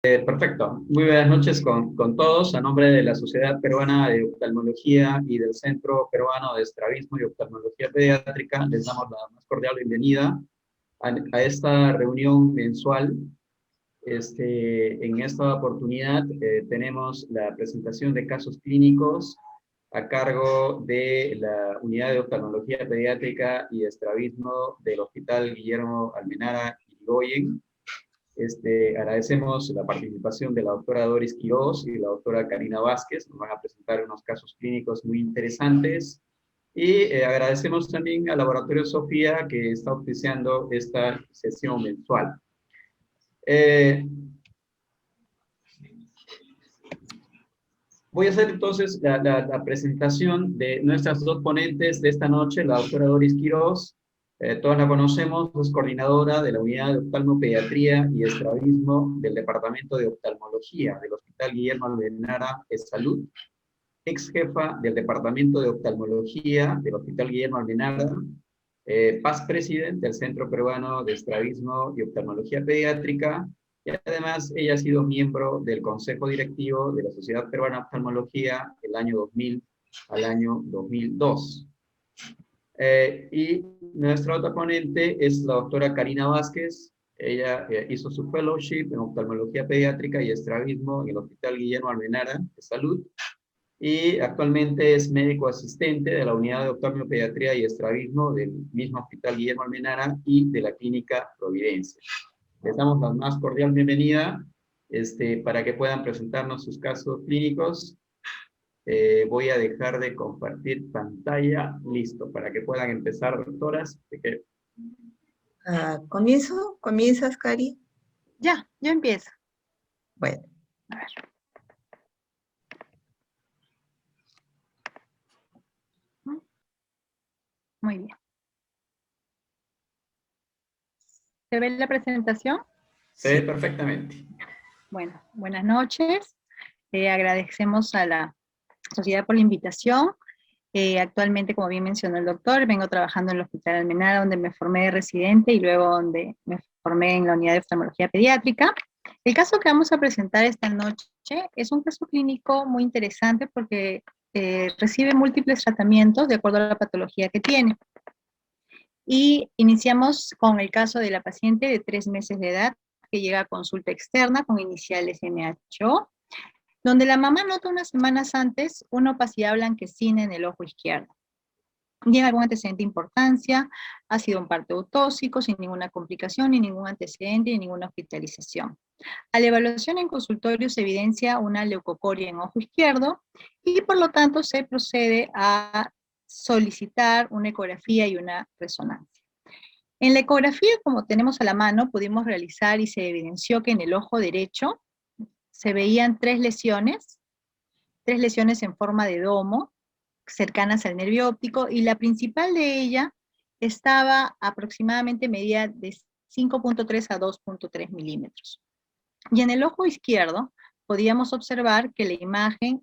Perfecto. Muy buenas noches con todos. A nombre de la Sociedad Peruana de Oftalmología y del Centro Peruano de Estrabismo y Oftalmología Pediátrica, les damos la más cordial bienvenida a esta reunión mensual. En esta oportunidad tenemos la presentación de casos clínicos a cargo de la Unidad de Oftalmología Pediátrica y Estrabismo del Hospital Guillermo Almenara Irigoyen. Agradecemos la participación de la doctora Doris Quiroz y la doctora Karina Vázquez. Nos van a presentar unos casos clínicos muy interesantes. Y agradecemos también al Laboratorio Sofía, que está auspiciando esta sesión mensual. Voy a hacer entonces la presentación de nuestras dos ponentes de esta noche, la doctora Doris Quiroz. Todas la conocemos, es coordinadora de la Unidad de Oftalmopediatría y Estrabismo del Departamento de Oftalmología del Hospital Guillermo Almenara de Salud, ex jefa del Departamento de Oftalmología del Hospital Guillermo Almenara, past president del Centro Peruano de Estrabismo y Oftalmología Pediátrica, y además ella ha sido miembro del Consejo Directivo de la Sociedad Peruana de Oftalmología del año 2000 al año 2002. Y nuestra otra ponente es la doctora Karina Vázquez. Ella hizo su fellowship en oftalmología pediátrica y estrabismo en el Hospital Guillermo Almenara de Salud, y actualmente es médico asistente de la Unidad de Oftalmopediatría y Estrabismo del mismo Hospital Guillermo Almenara y de la Clínica Providencia. Les damos la más cordial bienvenida para que puedan presentarnos sus casos clínicos. Voy a dejar de compartir pantalla. Listo, para que puedan empezar, doctoras. ¿Comienzo? ¿Comienzas, Cari? Ya, yo empiezo. Bueno. A ver. Muy bien. ¿Se ve la presentación? Sí, perfectamente. Bueno, buenas noches. Agradecemos a la sociedad por la invitación. Actualmente, como bien mencionó el doctor, vengo trabajando en el Hospital Almenara, donde me formé de residente y luego donde me formé en la unidad de oftalmología pediátrica. El caso que vamos a presentar esta noche es un caso clínico muy interesante porque recibe múltiples tratamientos de acuerdo a la patología que tiene. Y iniciamos con el caso de la paciente de 3 meses de edad que llega a consulta externa con iniciales MHO, donde la mamá nota unas semanas antes una opacidad blanquecina en el ojo izquierdo. Tiene algún antecedente de importancia, ha sido un parto autóxico sin ninguna complicación, ni ningún antecedente, ni ninguna hospitalización. A la evaluación en consultorio se evidencia una leucocoria en ojo izquierdo y por lo tanto se procede a solicitar una ecografía y una resonancia. En la ecografía, como tenemos a la mano, pudimos realizar y se evidenció que en el ojo derecho se veían 3 lesiones en forma de domo, cercanas al nervio óptico, y la principal de ella estaba aproximadamente medida de 5.3 a 2.3 milímetros. Y en el ojo izquierdo podíamos observar que la imagen,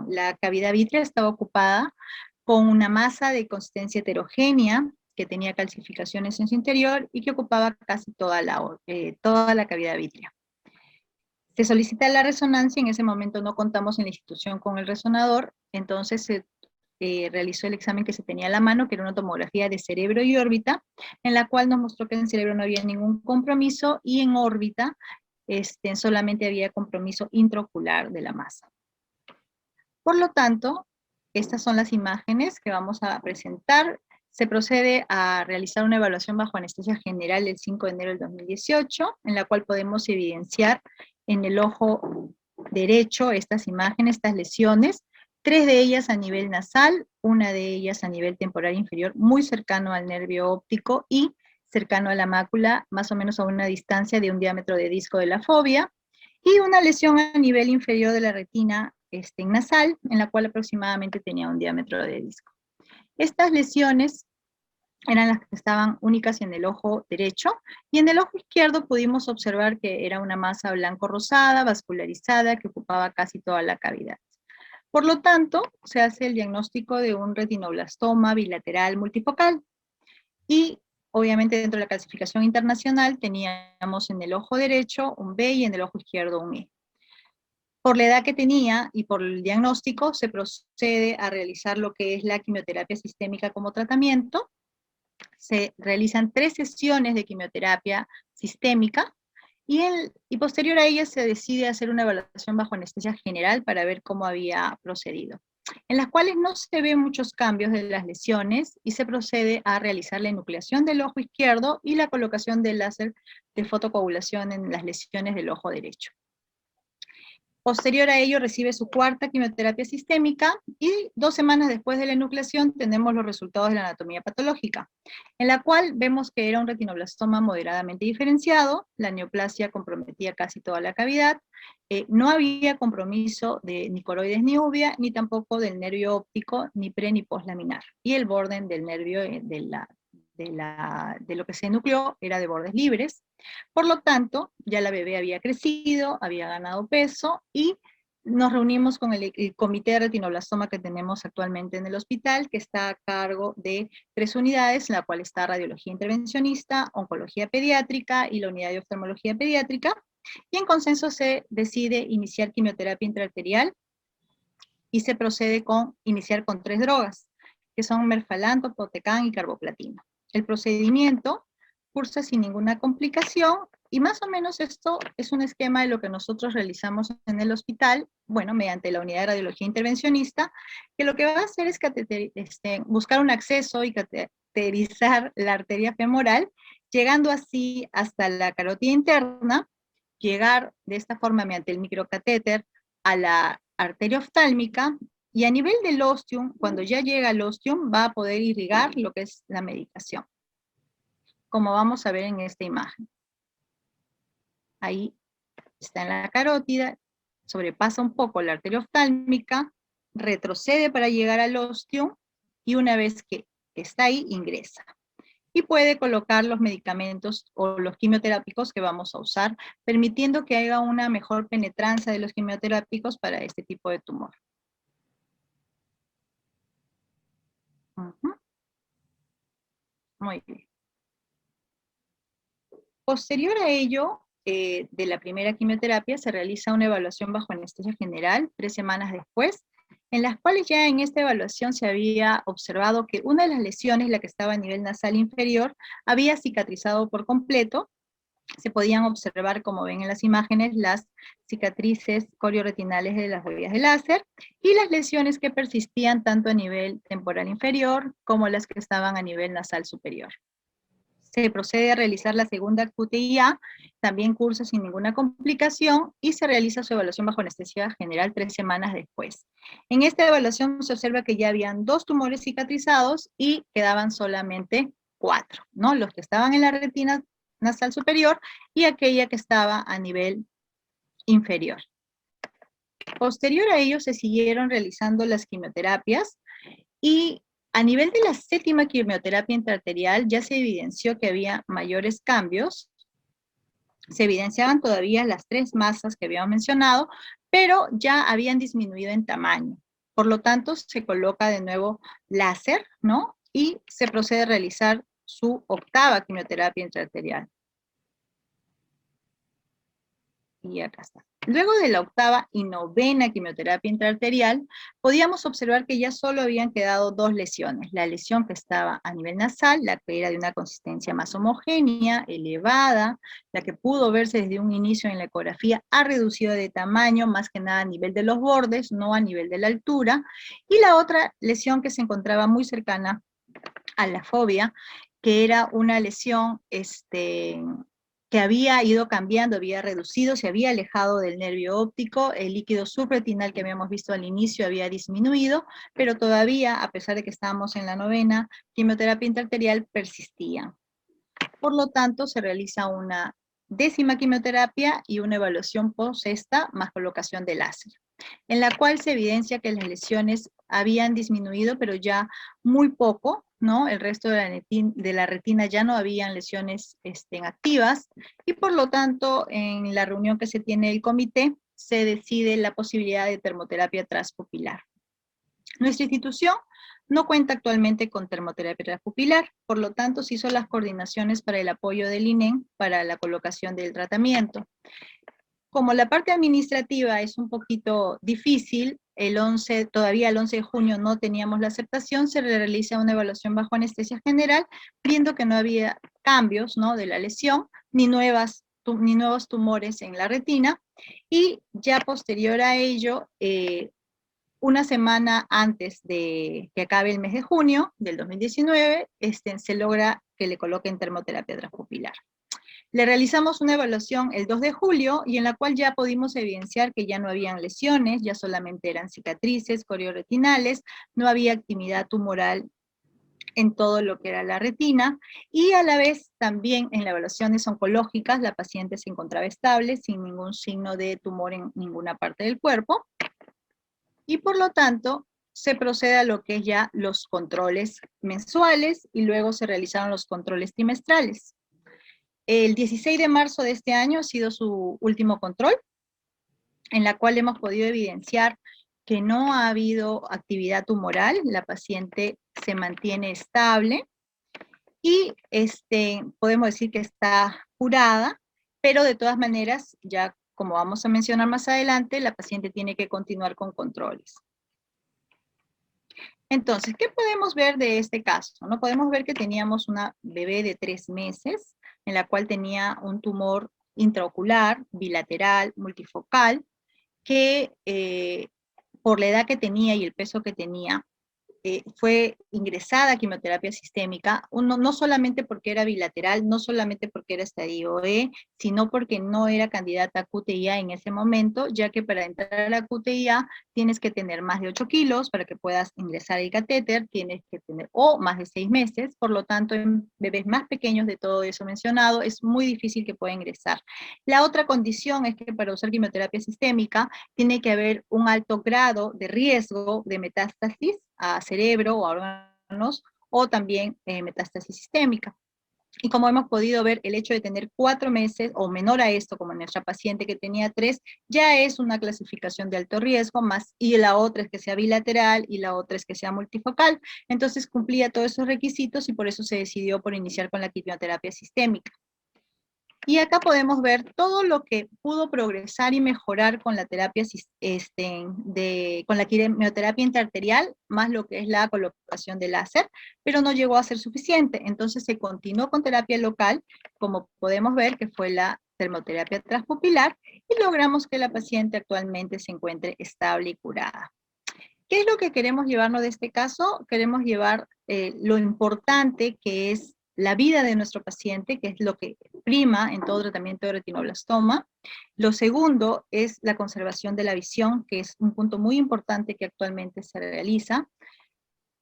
la cavidad vítrea estaba ocupada con una masa de consistencia heterogénea que tenía calcificaciones en su interior y que ocupaba casi toda la cavidad vítrea. Se solicita la resonancia, en ese momento no contamos en la institución con el resonador, entonces se realizó el examen que se tenía a la mano, que era una tomografía de cerebro y órbita, en la cual nos mostró que en el cerebro no había ningún compromiso y en órbita solamente había compromiso intraocular de la masa. Por lo tanto, estas son las imágenes que vamos a presentar. Se procede a realizar una evaluación bajo anestesia general el 5 de enero del 2018, en la cual podemos evidenciar en el ojo derecho estas imágenes, estas lesiones, 3 de ellas a nivel nasal, una de ellas a nivel temporal inferior, muy cercano al nervio óptico y cercano a la mácula, más o menos a una distancia de un diámetro de disco de la fovea, y una lesión a nivel inferior de la retina nasal, en la cual aproximadamente tenía un diámetro de disco. Estas lesiones eran las que estaban únicas en el ojo derecho, y en el ojo izquierdo pudimos observar que era una masa blanco-rosada, vascularizada, que ocupaba casi toda la cavidad. Por lo tanto, se hace el diagnóstico de un retinoblastoma bilateral multifocal. Y obviamente dentro de la clasificación internacional teníamos en el ojo derecho un B y en el ojo izquierdo un E. Por la edad que tenía y por el diagnóstico se procede a realizar lo que es la quimioterapia sistémica como tratamiento. Se realizan 3 sesiones de quimioterapia sistémica y posterior a ella se decide hacer una evaluación bajo anestesia general para ver cómo había procedido, en las cuales no se ven muchos cambios de las lesiones y se procede a realizar la enucleación del ojo izquierdo y la colocación del láser de fotocoagulación en las lesiones del ojo derecho. Posterior a ello recibe su 4ª quimioterapia sistémica y 2 semanas después de la enucleación tenemos los resultados de la anatomía patológica, en la cual vemos que era un retinoblastoma moderadamente diferenciado, la neoplasia comprometía casi toda la cavidad, no había compromiso de ni coroides ni uvea, ni tampoco del nervio óptico, ni pre ni poslaminar, y el borde del nervio de lo que se nucleó era de bordes libres. Por lo tanto, ya la bebé había crecido, había ganado peso y nos reunimos con el comité de retinoblastoma que tenemos actualmente en el hospital, que está a cargo de 3 unidades, en la cual está radiología intervencionista, oncología pediátrica y la unidad de oftalmología pediátrica, y en consenso se decide iniciar quimioterapia intraarterial y se procede con iniciar con 3 drogas, que son merfalanto, Protecan y carboplatino. El procedimiento cursa sin ninguna complicación, y más o menos esto es un esquema de lo que nosotros realizamos en el hospital, bueno, mediante la unidad de radiología intervencionista, que lo que va a hacer es buscar un acceso y cateterizar la arteria femoral, llegando así hasta la carótida interna, llegar de esta forma mediante el microcatéter a la arteria oftálmica, y a nivel del ostium, cuando ya llega al ostium, va a poder irrigar lo que es la medicación, como vamos a ver en esta imagen. Ahí está en la carótida, sobrepasa un poco la arteria oftálmica, retrocede para llegar al ostium, y una vez que está ahí, ingresa. Y puede colocar los medicamentos o los quimioterápicos que vamos a usar, permitiendo que haya una mejor penetrancia de los quimioterápicos para este tipo de tumor. Muy bien. Posterior a ello, de la primera quimioterapia, se realiza una evaluación bajo anestesia general 3 semanas después, en las cuales ya en esta evaluación se había observado que una de las lesiones, la que estaba a nivel nasal inferior, había cicatrizado por completo. Se podían observar, como ven en las imágenes, las cicatrices corioretinales de las huellas de láser y las lesiones que persistían tanto a nivel temporal inferior como las que estaban a nivel nasal superior. Se procede a realizar la segunda QTIA, también cursa sin ninguna complicación, y se realiza su evaluación bajo anestesia general 3 semanas después. En esta evaluación se observa que ya habían 2 tumores cicatrizados y quedaban solamente 4, ¿no? Los que estaban en la retina nasal superior y aquella que estaba a nivel inferior. Posterior a ello se siguieron realizando las quimioterapias, y a nivel de la 7ª quimioterapia intraarterial ya se evidenció que había mayores cambios. Se evidenciaban todavía las 3 masas que habíamos mencionado, pero ya habían disminuido en tamaño. Por lo tanto, se coloca de nuevo láser, ¿no? Y se procede a realizar su 8ª quimioterapia intraarterial. Y acá está. Luego de la 8ª y 9ª quimioterapia intraarterial, podíamos observar que ya solo habían quedado 2 lesiones. La lesión que estaba a nivel nasal, la que era de una consistencia más homogénea, elevada, la que pudo verse desde un inicio en la ecografía, ha reducido de tamaño, más que nada a nivel de los bordes, no a nivel de la altura. Y la otra lesión que se encontraba muy cercana a la fobia, que era una lesión que había ido cambiando, había reducido, se había alejado del nervio óptico, el líquido subretinal que habíamos visto al inicio había disminuido, pero todavía, a pesar de que estábamos en la 9ª quimioterapia intraarterial, persistía. Por lo tanto, se realiza una 10ª quimioterapia y una evaluación post esta, más colocación de láser, en la cual se evidencia que las lesiones habían disminuido, pero ya muy poco, ¿no? El resto de la retina ya no habían lesiones activas, y por lo tanto, en la reunión que se tiene el comité, se decide la posibilidad de termoterapia transpupilar. Nuestra institución no cuenta actualmente con termoterapia transpupilar, por lo tanto se hizo las coordinaciones para el apoyo del INEM para la colocación del tratamiento. Como la parte administrativa es un poquito difícil, todavía el 11 de junio no teníamos la aceptación, se realiza una evaluación bajo anestesia general, viendo que no había cambios, ¿no?, de la lesión, ni nuevos tumores en la retina, y ya posterior a ello, una semana antes de que acabe el mes de junio del 2019, se logra que le coloquen termoterapia transpupilar. Le realizamos una evaluación el 2 de julio y en la cual ya pudimos evidenciar que ya no habían lesiones, ya solamente eran cicatrices corioretinales, no había actividad tumoral en todo lo que era la retina, y a la vez también en las evaluaciones oncológicas la paciente se encontraba estable, sin ningún signo de tumor en ninguna parte del cuerpo, y por lo tanto se procede a lo que es ya los controles mensuales y luego se realizaron los controles trimestrales. El 16 de marzo de este año ha sido su último control, en la cual hemos podido evidenciar que no ha habido actividad tumoral, la paciente se mantiene estable y podemos decir que está curada, pero de todas maneras, ya como vamos a mencionar más adelante, la paciente tiene que continuar con controles. Entonces, ¿qué podemos ver de este caso? ¿No? Podemos ver que teníamos una bebé de 3 meses, en la cual tenía un tumor intraocular, bilateral, multifocal, que por la edad que tenía y el peso que tenía, fue ingresada a quimioterapia sistémica, no solamente porque era bilateral, no solamente porque era estadio E, sino porque no era candidata a QTIA en ese momento, ya que para entrar a la QTIA tienes que tener más de 8 kilos para que puedas ingresar el catéter, tienes que tener, o más de 6 meses, por lo tanto en bebés más pequeños de todo eso mencionado, es muy difícil que pueda ingresar. La otra condición es que para usar quimioterapia sistémica tiene que haber un alto grado de riesgo de metástasis a cerebro o a órganos, o también metástasis sistémica. Y como hemos podido ver, el hecho de tener 4 meses o menor a esto, como nuestra paciente que tenía 3, ya es una clasificación de alto riesgo, más, y la otra es que sea bilateral y la otra es que sea multifocal. Entonces cumplía todos esos requisitos y por eso se decidió por iniciar con la quimioterapia sistémica. Y acá podemos ver todo lo que pudo progresar y mejorar con la terapia, con la quimioterapia intraarterial, más lo que es la colocación de láser, pero no llegó a ser suficiente. Entonces se continuó con terapia local, como podemos ver que fue la termoterapia transpupilar, y logramos que la paciente actualmente se encuentre estable y curada. ¿Qué es lo que queremos llevarnos de este caso? Queremos llevar lo importante que es la vida de nuestro paciente, que es lo que prima en todo tratamiento de retinoblastoma. Lo segundo es la conservación de la visión, que es un punto muy importante que actualmente se realiza.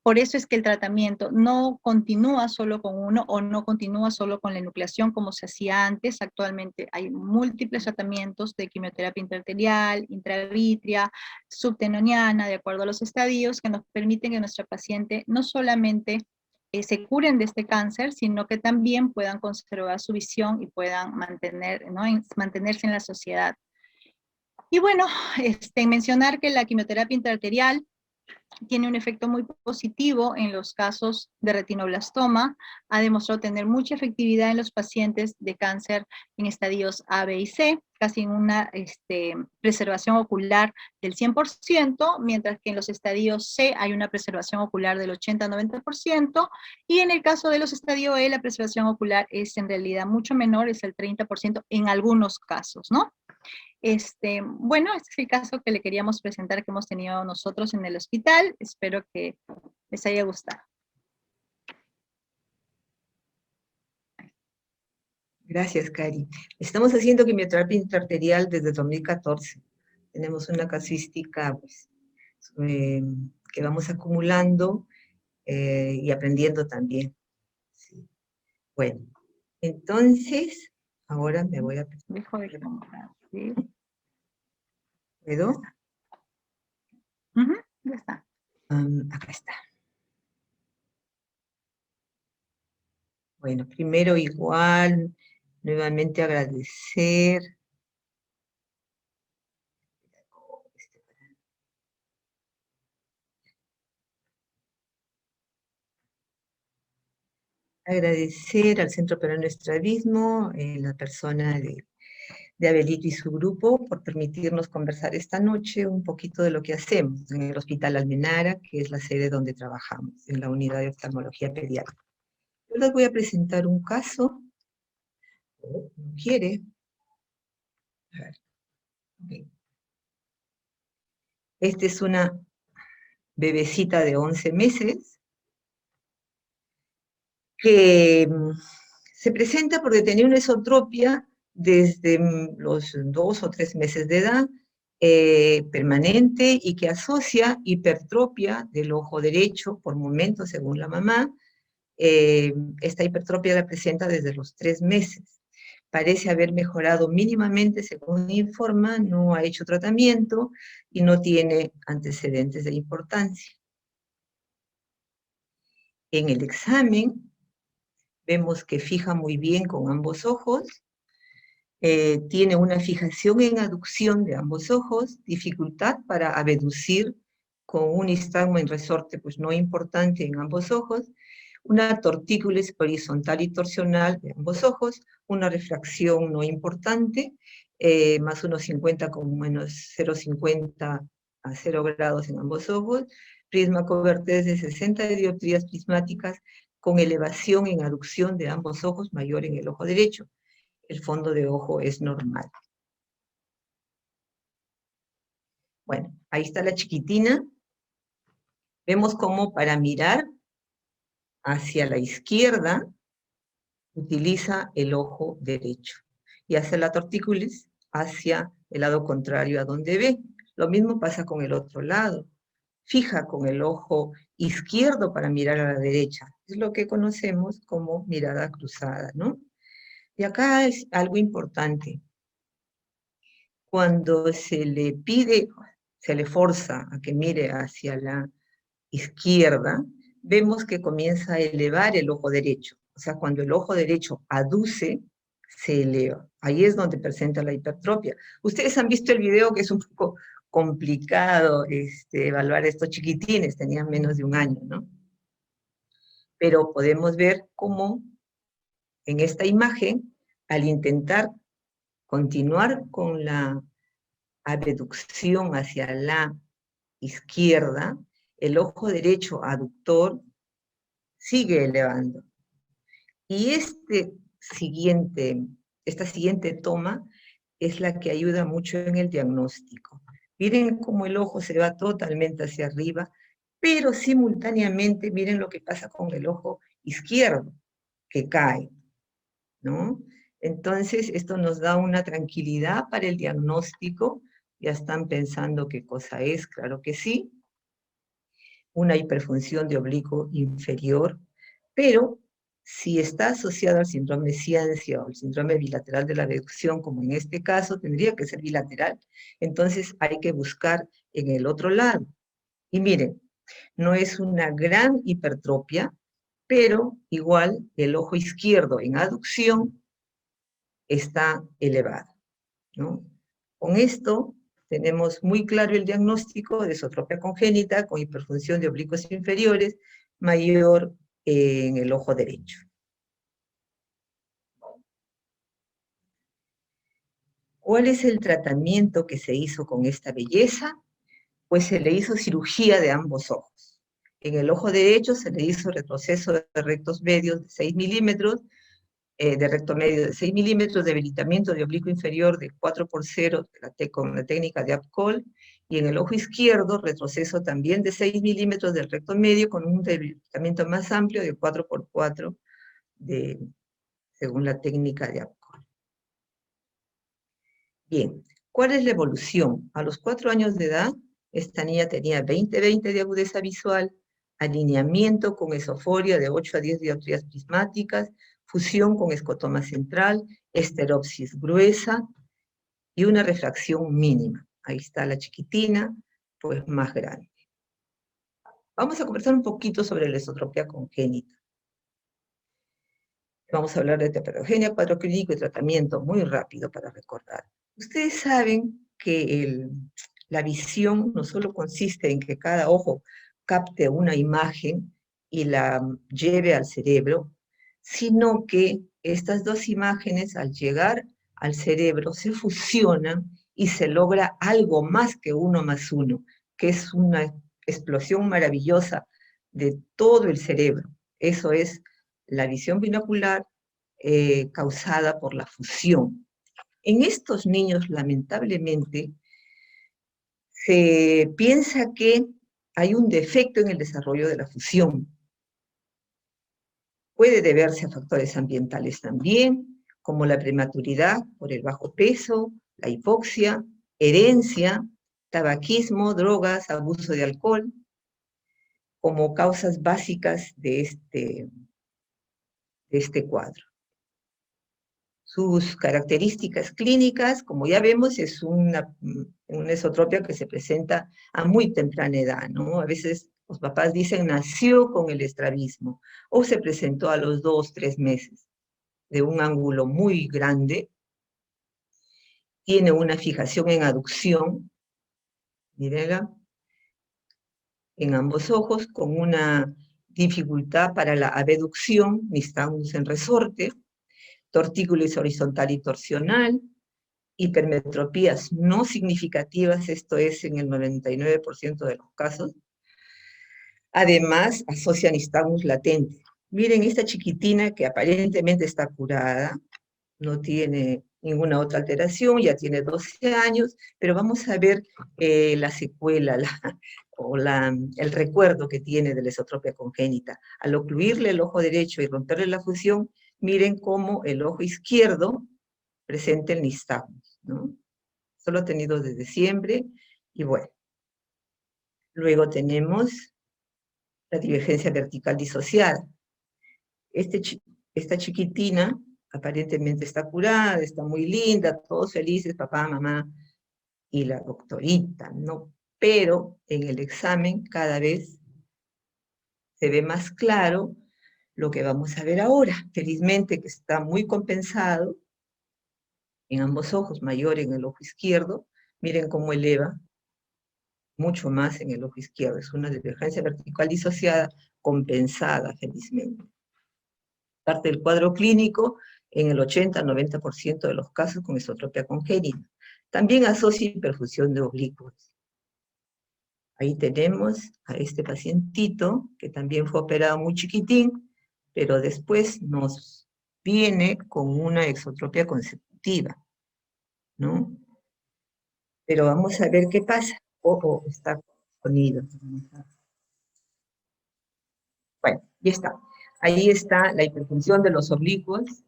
Por eso es que el tratamiento no continúa solo con uno o no continúa solo con la enucleación como se hacía antes. Actualmente hay múltiples tratamientos de quimioterapia intraarterial, intravítrea, subtenoniana, de acuerdo a los estadios, que nos permiten que nuestra paciente no solamente se curen de este cáncer, sino que también puedan conservar su visión y puedan mantenerse en la sociedad. Y bueno, mencionar que la quimioterapia intraarterial tiene un efecto muy positivo en los casos de retinoblastoma, ha demostrado tener mucha efectividad en los pacientes de cáncer en estadios A, B y C, casi en una preservación ocular del 100%, mientras que en los estadios C hay una preservación ocular del 80-90%, y en el caso de los estadios E la preservación ocular es en realidad mucho menor, es el 30% en algunos casos, ¿no? Bueno, este es el caso que le queríamos presentar que hemos tenido nosotros en el hospital. Espero que les haya gustado. Gracias, Cari. Estamos haciendo quimioterapia intraarterial desde 2014. Tenemos una casuística pues, que vamos acumulando y aprendiendo también. Sí. Bueno, entonces, ahora me voy a... Dejo de compartir. ¿Puedo? Ya está. Acá está. Bueno, primero igual, nuevamente agradecer. Agradecer al Centro Peruano de Estrabismo, la persona de Abelito y su grupo, por permitirnos conversar esta noche un poquito de lo que hacemos en el Hospital Almenara, que es la sede donde trabajamos, en la unidad de oftalmología pediátrica. Yo les voy a presentar un caso. ¿No quiere? A ver. Okay. Esta es una bebecita de 11 meses que se presenta porque tenía una esotropia desde los 2 o 3 meses de edad, permanente, y que asocia hipertropia del ojo derecho por momentos, según la mamá. Esta hipertropia la presenta desde los 3 meses. Parece haber mejorado mínimamente, según informa, no ha hecho tratamiento y no tiene antecedentes de importancia. En el examen vemos que fija muy bien con ambos ojos, tiene una fijación en aducción de ambos ojos, dificultad para abducir con un nistagmo en resorte pues no importante en ambos ojos, una tortícolis horizontal y torsional de ambos ojos, una refracción no importante, más 1,50 con menos 0,50 a 0 grados en ambos ojos, prisma Covertes de 60 dioptrías prismáticas con elevación en aducción de ambos ojos mayor en el ojo derecho. El fondo de ojo es normal. Bueno, ahí está la chiquitina. Vemos cómo para mirar hacia la izquierda utiliza el ojo derecho y hace la tortícolis hacia el lado contrario a donde ve. Lo mismo pasa con el otro lado. Fija con el ojo izquierdo para mirar a la derecha. Es lo que conocemos como mirada cruzada, ¿no? Y acá es algo importante. Cuando se le pide, se le forza a que mire hacia la izquierda, vemos que comienza a elevar el ojo derecho. O sea, cuando el ojo derecho aduce, se eleva. Ahí es donde presenta la hipertropia. Ustedes han visto el video, que es un poco complicado evaluar estos chiquitines, tenían menos de 1 año, ¿no? Pero podemos ver cómo en esta imagen, al intentar continuar con la abducción hacia la izquierda, el ojo derecho aductor sigue elevando. Y esta siguiente toma es la que ayuda mucho en el diagnóstico. Miren cómo el ojo se va totalmente hacia arriba, pero simultáneamente miren lo que pasa con el ojo izquierdo, que cae, ¿no? Entonces, esto nos da una tranquilidad para el diagnóstico. Ya están pensando qué cosa es, claro que sí. Una hiperfunción de oblicuo inferior, pero si está asociado al síndrome de ciencia o al síndrome bilateral de la reducción, como en este caso, tendría que ser bilateral. Entonces hay que buscar en el otro lado. Y miren, no es una gran hipertropia, pero igual el ojo izquierdo en aducción está elevado, ¿no? Con esto tenemos muy claro el diagnóstico de esotropia congénita con hiperfunción de oblicuos inferiores mayor en el ojo derecho. ¿Cuál es el tratamiento que se hizo con esta belleza? Pues se le hizo cirugía de ambos ojos. En el ojo derecho se le hizo retroceso de rectos medios de 6 milímetros, de recto medio de 6 milímetros, debilitamiento de oblicuo inferior de 4/0 con la técnica de Apcol, y en el ojo izquierdo retroceso también de 6 milímetros del recto medio con un debilitamiento más amplio de 4/4 según la técnica de Apcol. Bien, ¿cuál es la evolución? A los 4 años de edad, esta niña tenía 20/20 de agudeza visual, alineamiento con esoforia de 8 a 10 dioptrías prismáticas, fusión con escotoma central, esteropsis gruesa y una refracción mínima. Ahí está la chiquitina, pues más grande. Vamos a conversar un poquito sobre la esotropia congénita. Vamos a hablar de heterogénea, cuadro clínico y tratamiento, muy rápido para recordar. Ustedes saben que la visión no solo consiste en que cada ojo capte una imagen y la lleve al cerebro, sino que estas dos imágenes al llegar al cerebro se fusionan y se logra algo más que 1+1, que es una explosión maravillosa de todo el cerebro. Eso es la visión binocular causada por la fusión. En estos niños, lamentablemente, se piensa que hay un defecto en el desarrollo de la fusión. Puede deberse a factores ambientales también, como la prematuridad por el bajo peso, la hipoxia, herencia, tabaquismo, drogas, abuso de alcohol, como causas básicas de este cuadro. Sus características clínicas, como ya vemos, es una esotropia que se presenta a muy temprana edad, ¿no? A veces los papás dicen nació con el estrabismo, o se presentó a los 2, 3 meses, de un ángulo muy grande, tiene una fijación en aducción, mírenla, en ambos ojos, con una dificultad para la abducción, nistagmus en resorte, tortícolis horizontal y torsional, hipermetropías no significativas, esto es en el 99% de los casos. Además, asocia nistagmus latente. Miren esta chiquitina que aparentemente está curada, no tiene ninguna otra alteración, ya tiene 12 años, pero vamos a ver la secuela el recuerdo que tiene de la esotropia congénita. Al ocluirle el ojo derecho y romperle la fusión, miren cómo el ojo izquierdo presenta el nistagmus, ¿no? Solo ha tenido desde diciembre, y bueno. Luego tenemos la divergencia vertical disociada. Esta chiquitina aparentemente está curada, está muy linda, todos felices, papá, mamá y la doctorita, ¿no? Pero en el examen cada vez se ve más claro lo que vamos a ver ahora. Felizmente que está muy compensado en ambos ojos, mayor en el ojo izquierdo. Miren cómo eleva mucho más en el ojo izquierdo. Es una divergencia vertical disociada compensada, felizmente. Parte del cuadro clínico en el 80-90% de los casos con esotropia congénita. También asocia hiperfusión de oblicuos. Ahí tenemos a este pacientito que también fue operado muy chiquitín, pero después nos viene con una exotropia consecutiva, ¿no? Pero vamos a ver qué pasa. Ojo, está sonido. Bueno, ya está. Ahí está la hiperfunción de los oblicuos.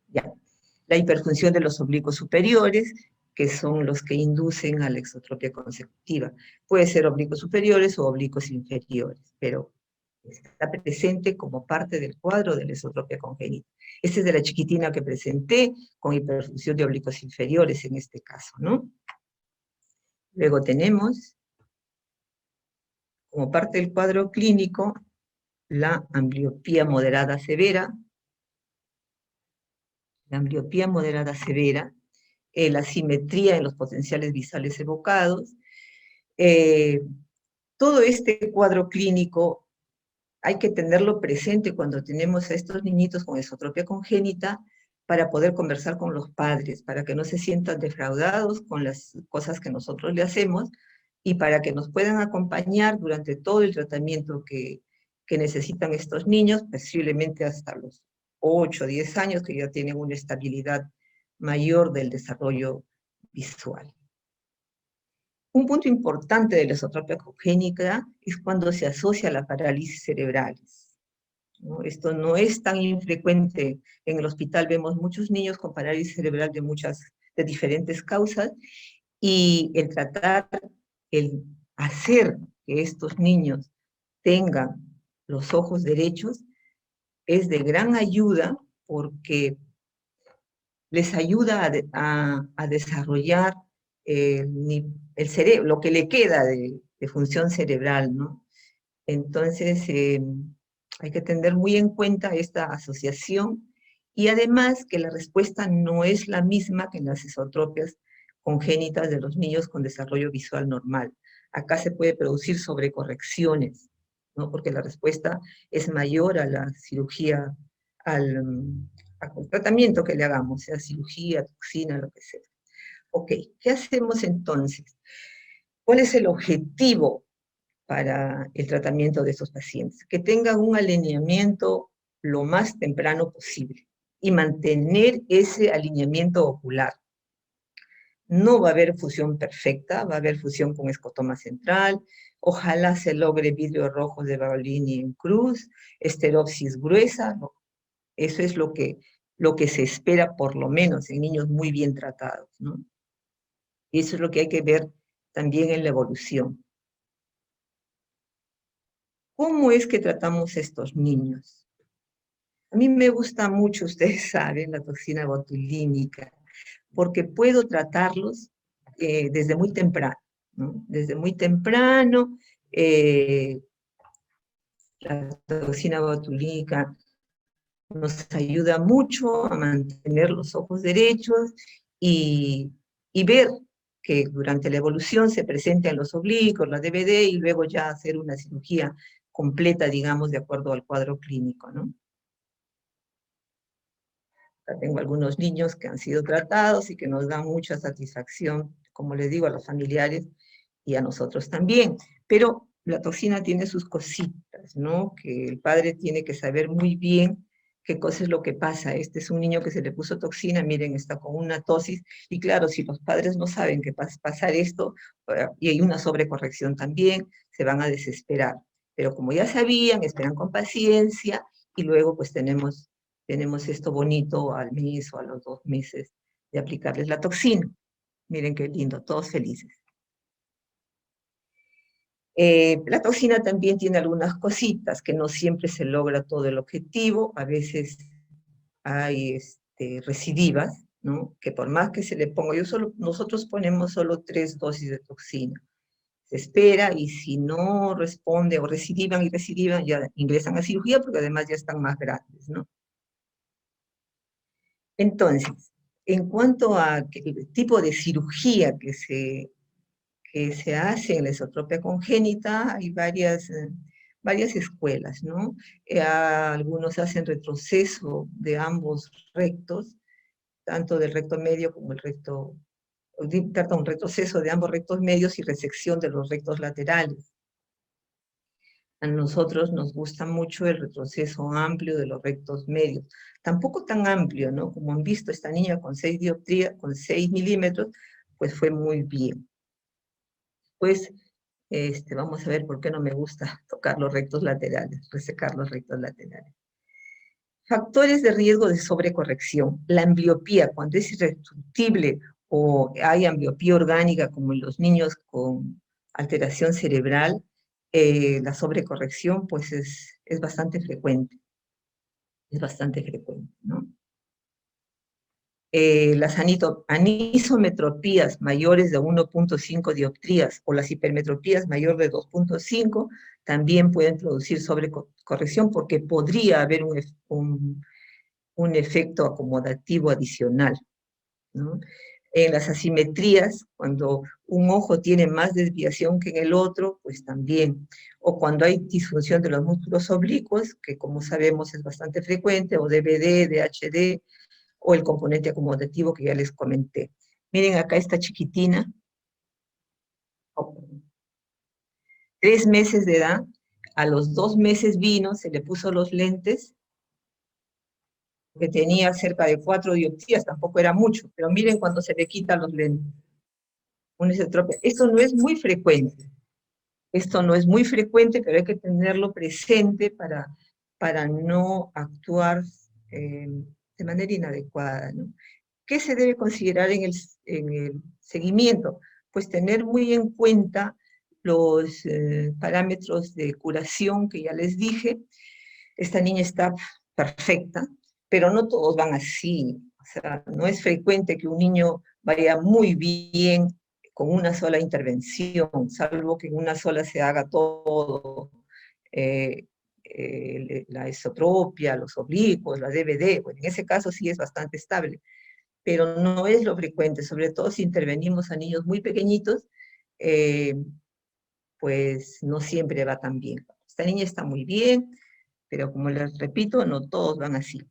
Ya. La hiperfunción de los oblicuos superiores, que son los que inducen a la exotropia consecutiva. Puede ser oblicuos superiores o oblicuos inferiores, pero está presente como parte del cuadro de la esotropia congénita. Este es de la chiquitina que presenté, con hiperfunción de oblicuos inferiores en este caso, ¿no? Luego tenemos, como parte del cuadro clínico, la ambliopía moderada severa, la simetría en los potenciales visuales evocados. Todo este cuadro clínico hay que tenerlo presente cuando tenemos a estos niñitos con esotropia congénita para poder conversar con los padres, para que no se sientan defraudados con las cosas que nosotros le hacemos y para que nos puedan acompañar durante todo el tratamiento que necesitan estos niños, posiblemente hasta los 8 o 10 años, que ya tienen una estabilidad mayor del desarrollo visual. Un punto importante de la esotropia congénita es cuando se asocia a la parálisis cerebrales, ¿no? Esto no es tan infrecuente. En el hospital vemos muchos niños con parálisis cerebral de diferentes causas, y el hacer que estos niños tengan los ojos derechos es de gran ayuda, porque les ayuda a desarrollar el cerebro, lo que le queda de función cerebral, ¿no? Entonces, hay que tener muy en cuenta esta asociación, y además que la respuesta no es la misma que en las esotropias congénitas de los niños con desarrollo visual normal. acá se puede producir sobrecorrecciones, ¿no? Porque la respuesta es mayor a la cirugía, al tratamiento que le hagamos, sea cirugía, toxina, lo que sea. Ok, ¿qué hacemos entonces? ¿Cuál es el objetivo para el tratamiento de estos pacientes? Que tengan un alineamiento lo más temprano posible y mantener ese alineamiento ocular. No va a haber fusión perfecta, va a haber fusión con escotoma central, ojalá se logre vidrio rojo de Barolini en cruz, esteropsis gruesa, ¿no? Eso es lo que se espera por lo menos en niños muy bien tratados, ¿no? Y eso es lo que hay que ver también en la evolución. ¿Cómo es que tratamos a estos niños? A mí me gusta mucho, ustedes saben, la toxina botulínica, porque puedo tratarlos desde muy temprano, ¿no? Desde muy temprano, la toxina botulínica nos ayuda mucho a mantener los ojos derechos y ver que durante la evolución se presentan los oblicuos, la DVD, y luego ya hacer una cirugía completa, digamos, de acuerdo al cuadro clínico, ¿no? Tengo algunos niños que han sido tratados y que nos dan mucha satisfacción, como les digo, a los familiares y a nosotros también. Pero la toxina tiene sus cositas, ¿no? Que el padre tiene que saber muy bien qué cosa es lo que pasa. Este es un niño que se le puso toxina, miren, está con una tosis, y claro, si los padres no saben que pasar esto, y hay una sobrecorrección también, se van a desesperar. Pero como ya sabían, esperan con paciencia, y luego pues tenemos esto bonito al mes o a los 2 meses de aplicarles la toxina. Miren qué lindo, todos felices. La toxina también tiene algunas cositas, que no siempre se logra todo el objetivo, a veces hay recidivas, ¿no? Que por más que se le ponga, nosotros ponemos solo 3 dosis de toxina. Se espera, y si no responde o recidivan, ya ingresan a cirugía, porque además ya están más grandes, ¿no? Entonces, en cuanto a el tipo de cirugía que se hace en la esotropia congénita, hay varias escuelas, ¿no? Algunos hacen retroceso de ambos rectos, tanto del recto medio como el recto, perdón, retroceso de ambos rectos medios y resección de los rectos laterales. A nosotros nos gusta mucho el retroceso amplio de los rectos medios. Tampoco tan amplio, ¿no? Como han visto, esta niña con 6 dioptrías, con 6 milímetros, pues fue muy bien. Pues, vamos a ver por qué no me gusta tocar los rectos laterales, resecar los rectos laterales. Factores de riesgo de sobrecorrección. La ambliopía, cuando es irreductible o hay ambliopía orgánica, como en los niños con alteración cerebral, la sobrecorrección pues es bastante frecuente. Es bastante frecuente, ¿no? Las anisometropías mayores de 1.5 dioptrías o las hipermetropías mayor de 2.5 también pueden producir sobrecorrección, porque podría haber un efecto acomodativo adicional, ¿no? En las asimetrías, cuando un ojo tiene más desviación que en el otro, pues también. O cuando hay disfunción de los músculos oblicuos, que como sabemos es bastante frecuente, o DVD, DHD, o el componente acomodativo que ya les comenté. Miren acá esta chiquitina, 3 meses de edad, a los 2 meses vino, se le puso los lentes, que tenía cerca de 4 dioptrías, tampoco era mucho, pero miren cuando se le quitan los lentes. Esto no es muy frecuente, pero hay que tenerlo presente para no actuar de manera inadecuada, ¿no? ¿Qué se debe considerar en el seguimiento? Pues tener muy en cuenta los parámetros de curación que ya les dije. Esta niña está perfecta, pero no todos van así. O sea, no es frecuente que un niño vaya muy bien con una sola intervención, salvo que en una sola se haga todo, la esotropia, los oblicuos, la DVD. Bueno, en ese caso sí es bastante estable, pero no es lo frecuente, sobre todo si intervenimos a niños muy pequeñitos, pues no siempre va tan bien. Esta niña está muy bien, pero como les repito, no todos van así.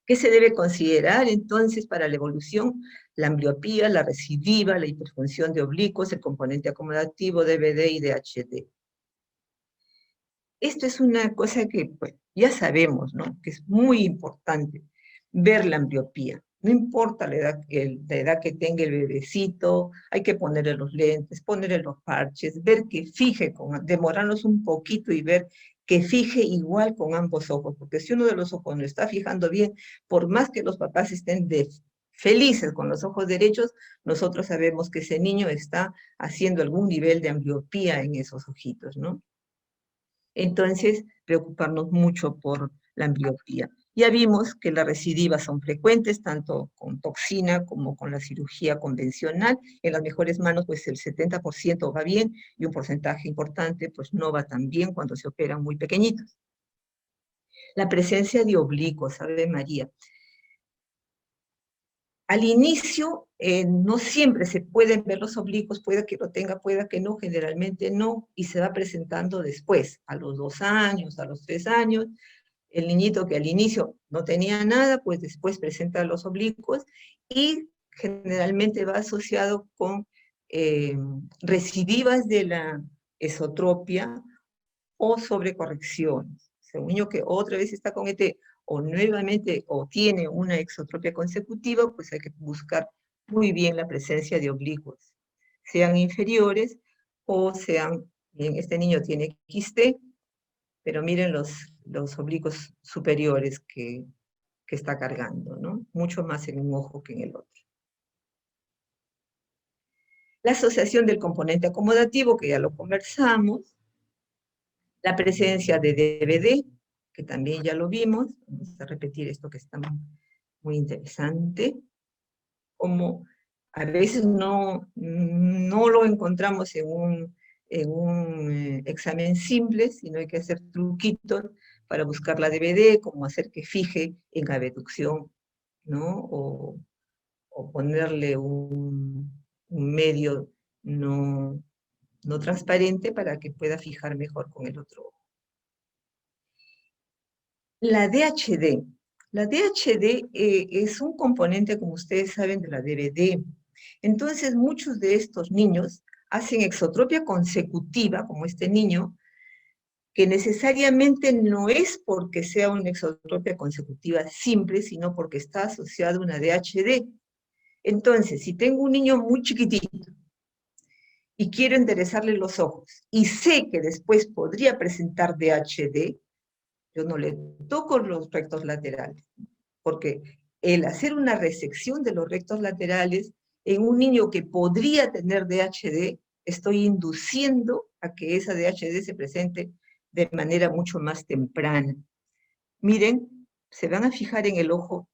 ¿Qué se debe considerar entonces para la evolución? La ambliopía, la recidiva, la hiperfunción de oblicuos, el componente acomodativo, DVD y DHD. Esto es una cosa que pues, ya sabemos, ¿no? Que es muy importante ver la ambliopía. No importa la edad que tenga el bebecito, hay que ponerle los lentes, ponerle los parches, ver que fije, demorarnos un poquito y ver que fije igual con ambos ojos, porque si uno de los ojos no está fijando bien, por más que los papás estén felices con los ojos derechos, nosotros sabemos que ese niño está haciendo algún nivel de ambliopía en esos ojitos, ¿no? Entonces, preocuparnos mucho por la ambliopía. Ya vimos que las recidivas son frecuentes, tanto con toxina como con la cirugía convencional. En las mejores manos, pues el 70% va bien y un porcentaje importante, pues no va tan bien cuando se operan muy pequeñitos. La presencia de oblicuos, ¿sabe María? Al inicio, no siempre se pueden ver los oblicuos, puede que lo tenga, puede que no, generalmente no, y se va presentando después, a los 2 años, a los 3 años. El niñito que al inicio no tenía nada, pues después presenta los oblicuos y generalmente va asociado con recidivas de la esotropia o sobrecorrecciones. O sea, un niño que otra vez está con ET o nuevamente o tiene una exotropia consecutiva, pues hay que buscar muy bien la presencia de oblicuos, sean inferiores o sean, bien, este niño tiene quiste, pero miren los oblicuos superiores que está cargando, ¿no? Mucho más en un ojo que en el otro. La asociación del componente acomodativo, que ya lo conversamos, la presencia de DVD, que también ya lo vimos, vamos a repetir esto que está muy interesante, como a veces no lo encontramos en un examen simple, sino hay que hacer truquitos para buscar la DVD, como hacer que fije en abducción, ¿no? O ponerle un medio no transparente para que pueda fijar mejor con el otro ojo. La DHD. La DHD es un componente, como ustedes saben, de la DVD. Entonces, muchos de estos niños hacen exotropia consecutiva, como este niño, que necesariamente no es porque sea una exotropia consecutiva simple, sino porque está asociada a una DHD. Entonces, si tengo un niño muy chiquitito y quiero enderezarle los ojos y sé que después podría presentar DHD, yo no le toco los rectos laterales, porque el hacer una resección de los rectos laterales en un niño que podría tener DHD, estoy induciendo a que esa DHD se presente de manera mucho más temprana. Miren, se van a fijar en el ojo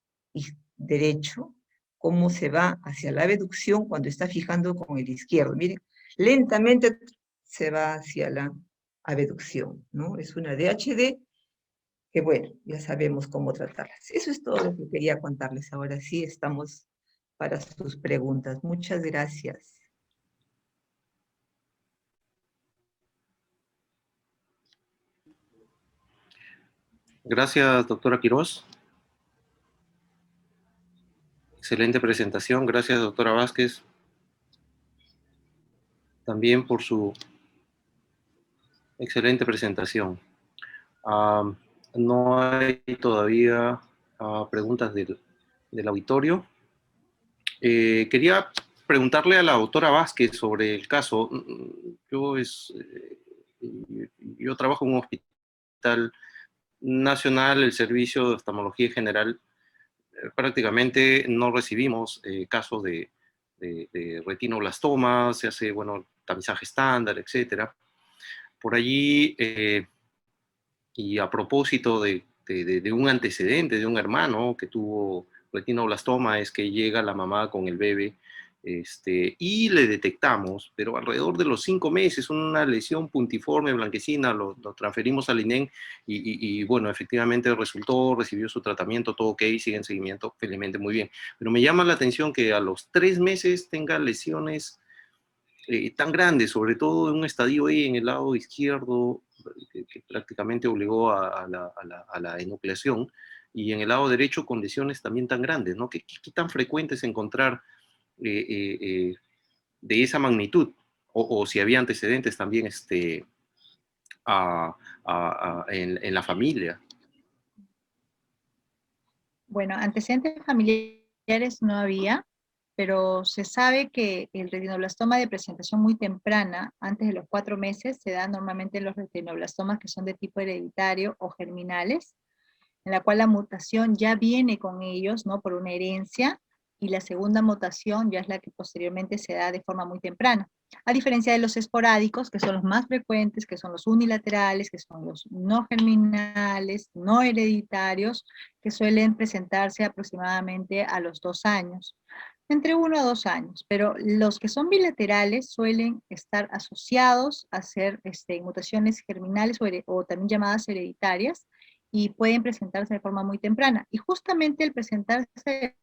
derecho, cómo se va hacia la abducción cuando está fijando con el izquierdo. Miren, lentamente se va hacia la abducción, ¿no? Es una DHD que bueno, ya sabemos cómo tratarlas. Eso es todo lo que quería contarles. Ahora sí estamos para sus preguntas. Muchas gracias. Gracias, doctora Quirós. Excelente presentación. Gracias, doctora Vázquez, también por su excelente presentación. No hay todavía preguntas del auditorio. Quería preguntarle a la doctora Vázquez sobre el caso. Yo trabajo en un hospital nacional, el servicio de oftalmología general. Prácticamente no recibimos casos de retinoblastoma, se hace, bueno, tamizaje estándar, etcétera. Por allí, y a propósito de un antecedente de un hermano que tuvo retinoblastoma, es que llega la mamá con el bebé y le detectamos, pero alrededor de los 5 meses, una lesión puntiforme blanquecina, lo transferimos al INEN y bueno, efectivamente resultó, recibió su tratamiento, todo ok, sigue en seguimiento, felizmente muy bien. Pero me llama la atención que a los 3 meses tenga lesiones tan grande, sobre todo en un estadio ahí en el lado izquierdo, que prácticamente obligó a la enucleación, y en el lado derecho con lesiones también tan grandes, ¿no? ¿Qué tan frecuente es encontrar eh, eh, eh, de esa magnitud? O si había antecedentes también en la familia. Bueno, antecedentes familiares no había, pero se sabe que el retinoblastoma de presentación muy temprana, antes de los 4 meses, se da normalmente en los retinoblastomas que son de tipo hereditario o germinales, en la cual la mutación ya viene con ellos, ¿no? Por una herencia, y la segunda mutación ya es la que posteriormente se da de forma muy temprana. A diferencia de los esporádicos, que son los más frecuentes, que son los unilaterales, que son los no germinales, no hereditarios, que suelen presentarse aproximadamente a los 2 años, entre 1 a 2 años, pero los que son bilaterales suelen estar asociados a ser mutaciones germinales o también llamadas hereditarias, y pueden presentarse de forma muy temprana. Y justamente el presentarse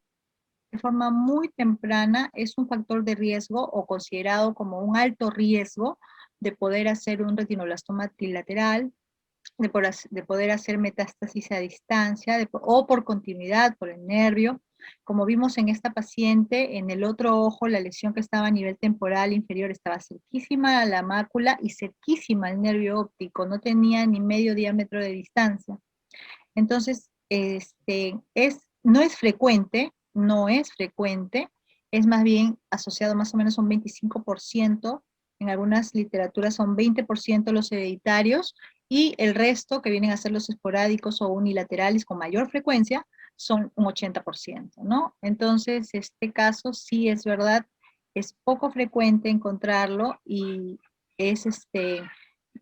de forma muy temprana es un factor de riesgo o considerado como un alto riesgo de poder hacer un retinoblastoma trilateral, de poder hacer metástasis a distancia o por continuidad, por el nervio. Como vimos en esta paciente, en el otro ojo la lesión que estaba a nivel temporal inferior estaba cerquísima a la mácula y cerquísima al nervio óptico, no tenía ni medio diámetro de distancia. Entonces, no es frecuente, es más bien asociado más o menos a un 25%, en algunas literaturas son 20% los hereditarios, y el resto, que vienen a ser los esporádicos o unilaterales con mayor frecuencia, son un 80%, ¿no? Entonces, este caso sí es verdad, es poco frecuente encontrarlo y es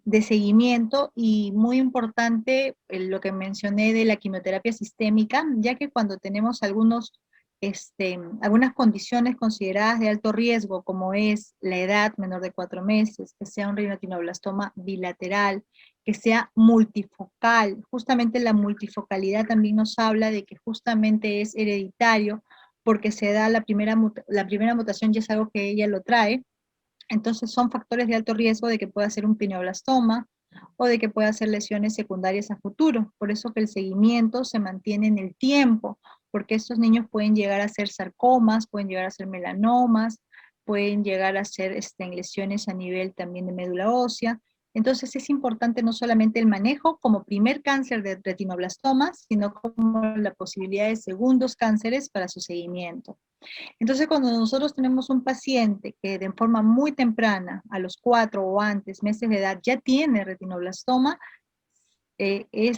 de seguimiento, y muy importante lo que mencioné de la quimioterapia sistémica, ya que cuando tenemos algunas condiciones consideradas de alto riesgo, como es la edad menor de 4 meses, que sea un retinoblastoma bilateral, que sea multifocal, justamente la multifocalidad también nos habla de que justamente es hereditario, porque se da la primera mutación, ya es algo que ella lo trae. Entonces son factores de alto riesgo de que pueda ser un pineoblastoma o de que pueda ser lesiones secundarias a futuro. Por eso que el seguimiento se mantiene en el tiempo, porque estos niños pueden llegar a ser sarcomas, pueden llegar a ser melanomas, pueden llegar a ser lesiones a nivel también de médula ósea. Entonces es importante no solamente el manejo como primer cáncer de retinoblastomas, sino como la posibilidad de segundos cánceres para su seguimiento. Entonces, cuando nosotros tenemos un paciente que de forma muy temprana, a los 4 o antes meses de edad, ya tiene retinoblastoma, eh, es,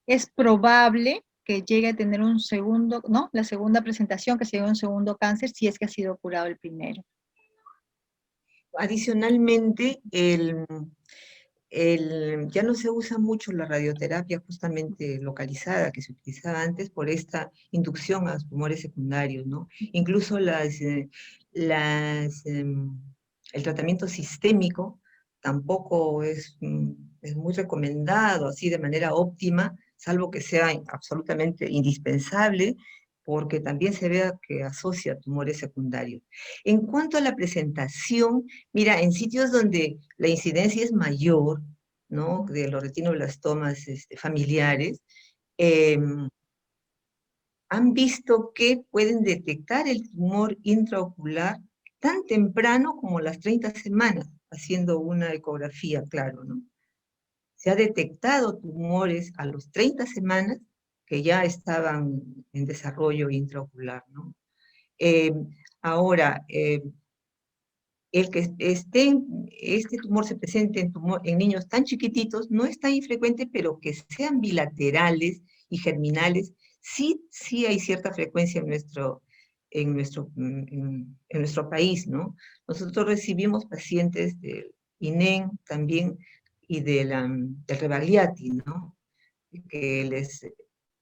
es probable que llegue a tener un segundo, ¿no? La segunda presentación, que sea un segundo cáncer, si es que ha sido curado el primero. Adicionalmente, ya no se usa mucho la radioterapia justamente localizada que se utilizaba antes por esta inducción a tumores secundarios, ¿no? Incluso el tratamiento sistémico tampoco es muy recomendado así de manera óptima, salvo que sea absolutamente indispensable, porque también se vea que asocia tumores secundarios. En cuanto a la presentación, mira, en sitios donde la incidencia es mayor, ¿no? De los retinoblastomas familiares, han visto que pueden detectar el tumor intraocular tan temprano como las 30 semanas, haciendo una ecografía, claro, ¿no? Se ha detectado tumores a los 30 semanas que ya estaban en desarrollo intraocular, ¿no? Ahora, el que este tumor se presente en niños tan chiquititos no es tan infrecuente, pero que sean bilaterales y germinales, sí hay cierta frecuencia en nuestro país, ¿no? Nosotros recibimos pacientes del INEM también y del Rebagliati, ¿no? Que les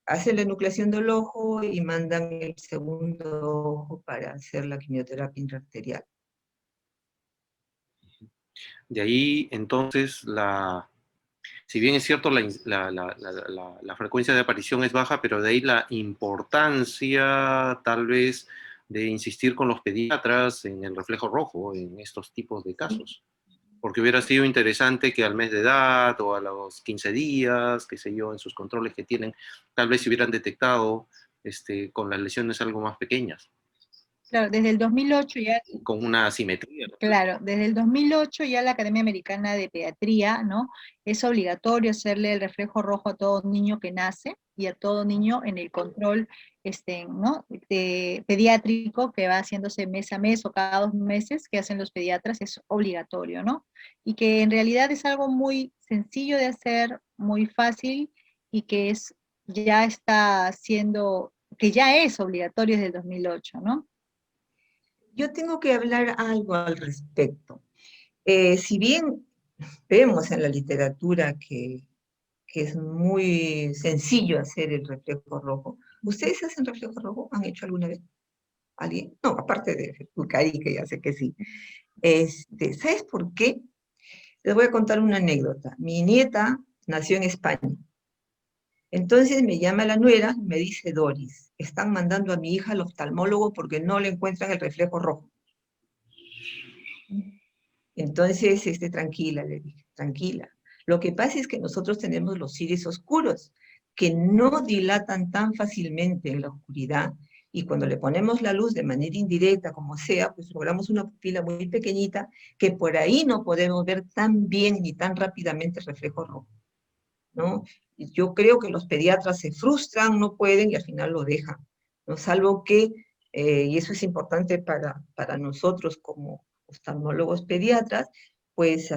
hacen la enucleación del ojo y mandan el segundo ojo para hacer la quimioterapia intraarterial. De ahí, entonces, si bien es cierto, la frecuencia de aparición es baja, pero de ahí la importancia, tal vez, de insistir con los pediatras en el reflejo rojo en estos tipos de casos. Porque hubiera sido interesante que al mes de edad o a los 15 días, qué sé yo, en sus controles que tienen, tal vez se hubieran detectado con las lesiones algo más pequeñas, Claro, desde el 2008 ya, con una asimetría, ¿no? claro, desde el 2008 ya la Academia Americana de Pediatría, ¿no? Es obligatorio hacerle el reflejo rojo a todo niño que nace y a todo niño en el control, ¿no? Pediátrico que va haciéndose mes a mes o cada 2 meses que hacen los pediatras, es obligatorio, ¿no? Y que en realidad es algo muy sencillo de hacer, muy fácil y que ya está siendo, que ya es obligatorio desde el 2008, ¿no? Yo tengo que hablar algo al respecto. Si bien vemos en la literatura que es muy sencillo hacer el reflejo rojo, ¿ustedes hacen reflejo rojo? ¿Han hecho alguna vez? ¿Alguien? No, aparte de Pucari, que ya sé que sí. ¿Sabes por qué? Les voy a contar una anécdota. Mi nieta nació en España. Entonces me llama la nuera y me dice, Doris, están mandando a mi hija al oftalmólogo porque no le encuentran el reflejo rojo. Entonces, tranquila, le dije, tranquila. Lo que pasa es que nosotros tenemos los iris oscuros, que no dilatan tan fácilmente en la oscuridad, y cuando le ponemos la luz de manera indirecta, como sea, pues logramos una pupila muy pequeñita, que por ahí no podemos ver tan bien ni tan rápidamente el reflejo rojo, ¿no? Y yo creo que los pediatras se frustran, no pueden y al final lo dejan, ¿no? Salvo que, y eso es importante para nosotros como oftalmólogos pediatras, pues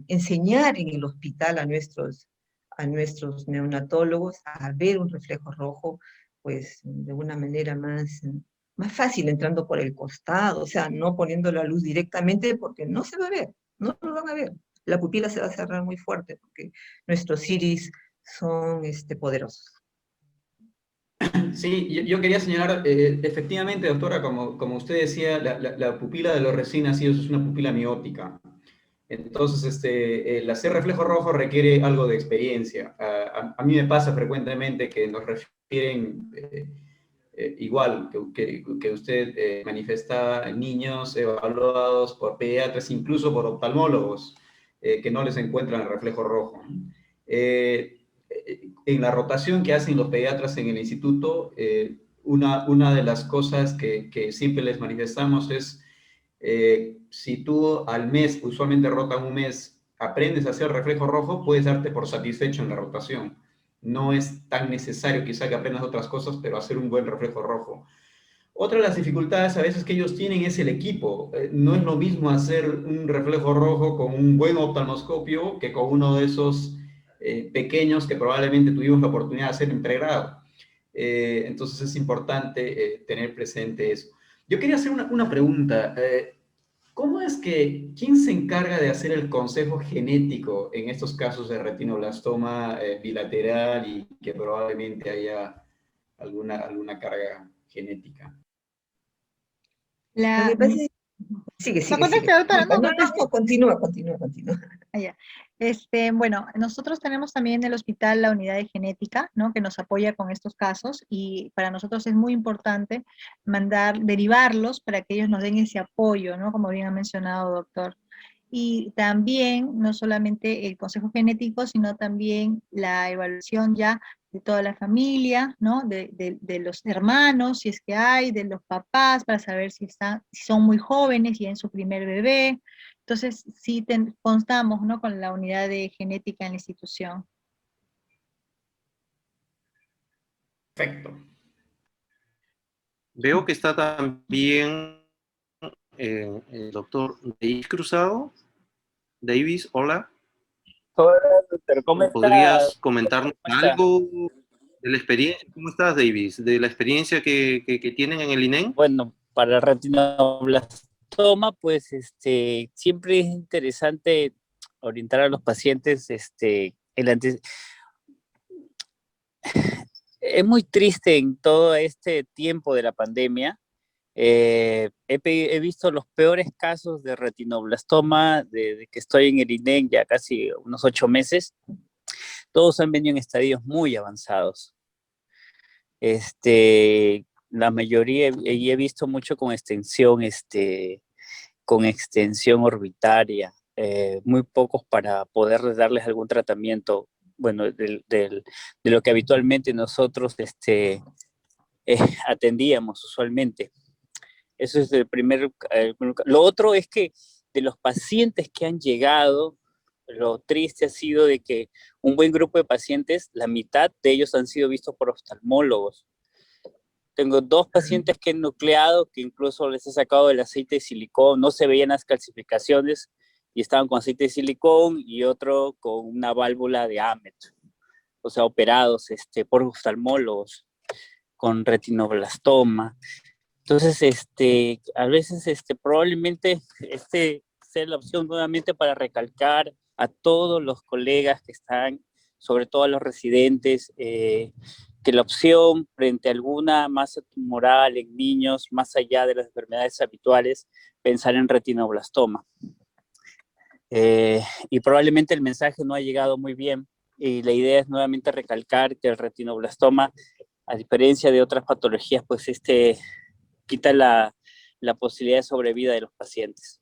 enseñar en el hospital a nuestros neonatólogos a ver un reflejo rojo, pues de una manera más fácil, entrando por el costado, o sea, no poniendo la luz directamente porque no se va a ver, no lo van a ver. La pupila se va a cerrar muy fuerte porque nuestros iris son poderosos. Sí, yo quería señalar, efectivamente, doctora, como usted decía, la pupila de los recién nacidos es una pupila miótica. Entonces, el hacer reflejo rojo requiere algo de experiencia. A mí me pasa frecuentemente que nos refieren, igual que usted manifestaba, niños evaluados por pediatras, incluso por oftalmólogos, que no les encuentran el reflejo rojo. En la rotación que hacen los pediatras en el instituto, una de las cosas que siempre les manifestamos es, si tú al mes, usualmente rotan un mes, aprendes a hacer reflejo rojo, puedes darte por satisfecho en la rotación. No es tan necesario quizá que aprendas otras cosas, pero hacer un buen reflejo rojo. Otra de las dificultades a veces que ellos tienen es el equipo. No es lo mismo hacer un reflejo rojo con un buen oftalmoscopio que con uno de esos pequeños que probablemente tuvimos la oportunidad de hacer en pregrado. Entonces es importante tener presente eso. Yo quería hacer una pregunta. ¿Cómo es que, quién se encarga de hacer el consejo genético en estos casos de retinoblastoma bilateral y que probablemente haya alguna carga genética? Lo La, que pasa es, sigue, ¿No sigue, conteste, sigue. doctora? Disculpa, No no, conteste. no, continúa, continúa, continúa. Ah, ya. Bueno, nosotros tenemos también en el hospital la unidad de genética, ¿no? Que nos apoya con estos casos y para nosotros es muy importante derivarlos para que ellos nos den ese apoyo, ¿no? Como bien ha mencionado, doctor. Y también, no solamente el consejo genético, sino también la evaluación ya de toda la familia, ¿no? De los hermanos, si es que hay, de los papás, para saber si son muy jóvenes y en su primer bebé. Entonces, sí constamos, ¿no? Con la unidad de genética en la institución. Perfecto. Veo que está también el doctor Davis Cruzado. Davis, hola. Hola, doctor, ¿cómo está? ¿Podrías comentarnos ¿Cómo está? algo de la experiencia? ¿Cómo estás, Davis? De la experiencia que tienen en el INEN. Bueno, para el retinoblastoma, pues siempre es interesante orientar a los pacientes. Es muy triste en todo este tiempo de la pandemia. He visto los peores casos de retinoblastoma desde que estoy en el INEN ya casi unos 8 meses. Todos han venido en estadios muy avanzados. la mayoría, y he visto mucho con extensión orbitaria, muy pocos para poder darles algún tratamiento, bueno, de lo que habitualmente nosotros atendíamos usualmente. Eso es el primer. Lo otro es que de los pacientes que han llegado, lo triste ha sido de que un buen grupo de pacientes, la mitad de ellos han sido vistos por oftalmólogos. Tengo 2 pacientes que han nucleado, que incluso les he sacado el aceite de silicón, no se veían las calcificaciones y estaban con aceite de silicón, y otro con una válvula de Amet, o sea, operados por oftalmólogos con retinoblastoma. Entonces, a veces, probablemente, sea la opción nuevamente para recalcar a todos los colegas que están, sobre todo a los residentes, que la opción frente a alguna masa tumoral en niños, más allá de las enfermedades habituales, pensar en retinoblastoma. Y probablemente el mensaje no ha llegado muy bien, y la idea es nuevamente recalcar que el retinoblastoma, a diferencia de otras patologías, pues quita la posibilidad de sobrevida de los pacientes.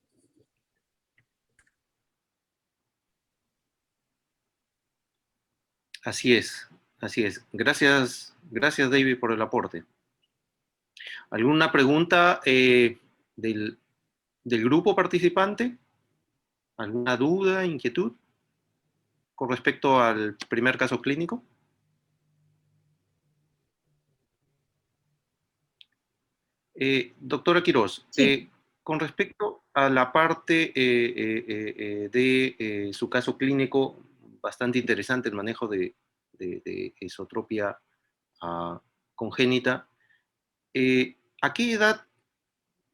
Así es, así es. Gracias, gracias David por el aporte. ¿Alguna pregunta del grupo participante? ¿Alguna duda, inquietud con respecto al primer caso clínico? Doctora Quirós, Sí. con respecto a la parte de su caso clínico, bastante interesante el manejo de esotropia congénita, ¿a qué edad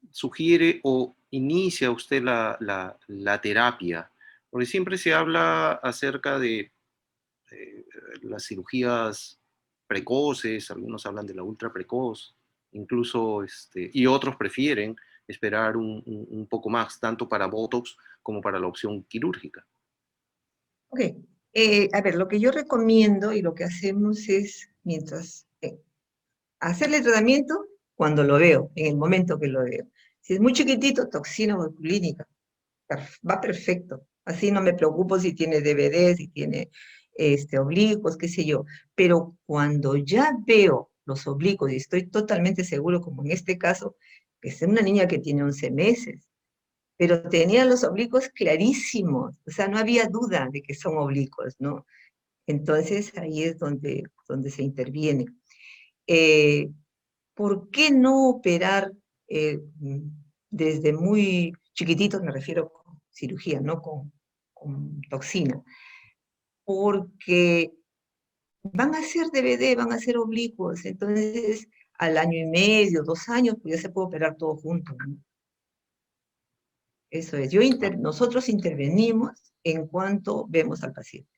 sugiere o inicia usted la terapia? Porque siempre se habla acerca de las cirugías precoces, algunos hablan de la ultra precoz, incluso, y otros prefieren esperar un poco más, tanto para Botox como para la opción quirúrgica. Ok. A ver, lo que yo recomiendo y lo que hacemos es, mientras hacerle tratamiento cuando lo veo, en el momento que lo veo. Si es muy chiquitito, toxina botulínica, va perfecto. Así no me preocupo si tiene DVD, si tiene oblicuos, qué sé yo. Pero cuando ya veo los oblicuos y estoy totalmente seguro, como en este caso, que es una niña que tiene 11 meses, pero tenía los oblicuos clarísimos, o sea, no había duda de que son oblicuos, ¿no? Entonces ahí es donde se interviene. ¿Por qué no operar desde muy chiquititos? Me refiero con cirugía, no con toxina. Porque van a ser DVD, van a ser oblicuos, entonces al año y medio, 2 años, pues ya se puede operar todo junto, ¿no? Eso es. Nosotros intervenimos en cuanto vemos al paciente,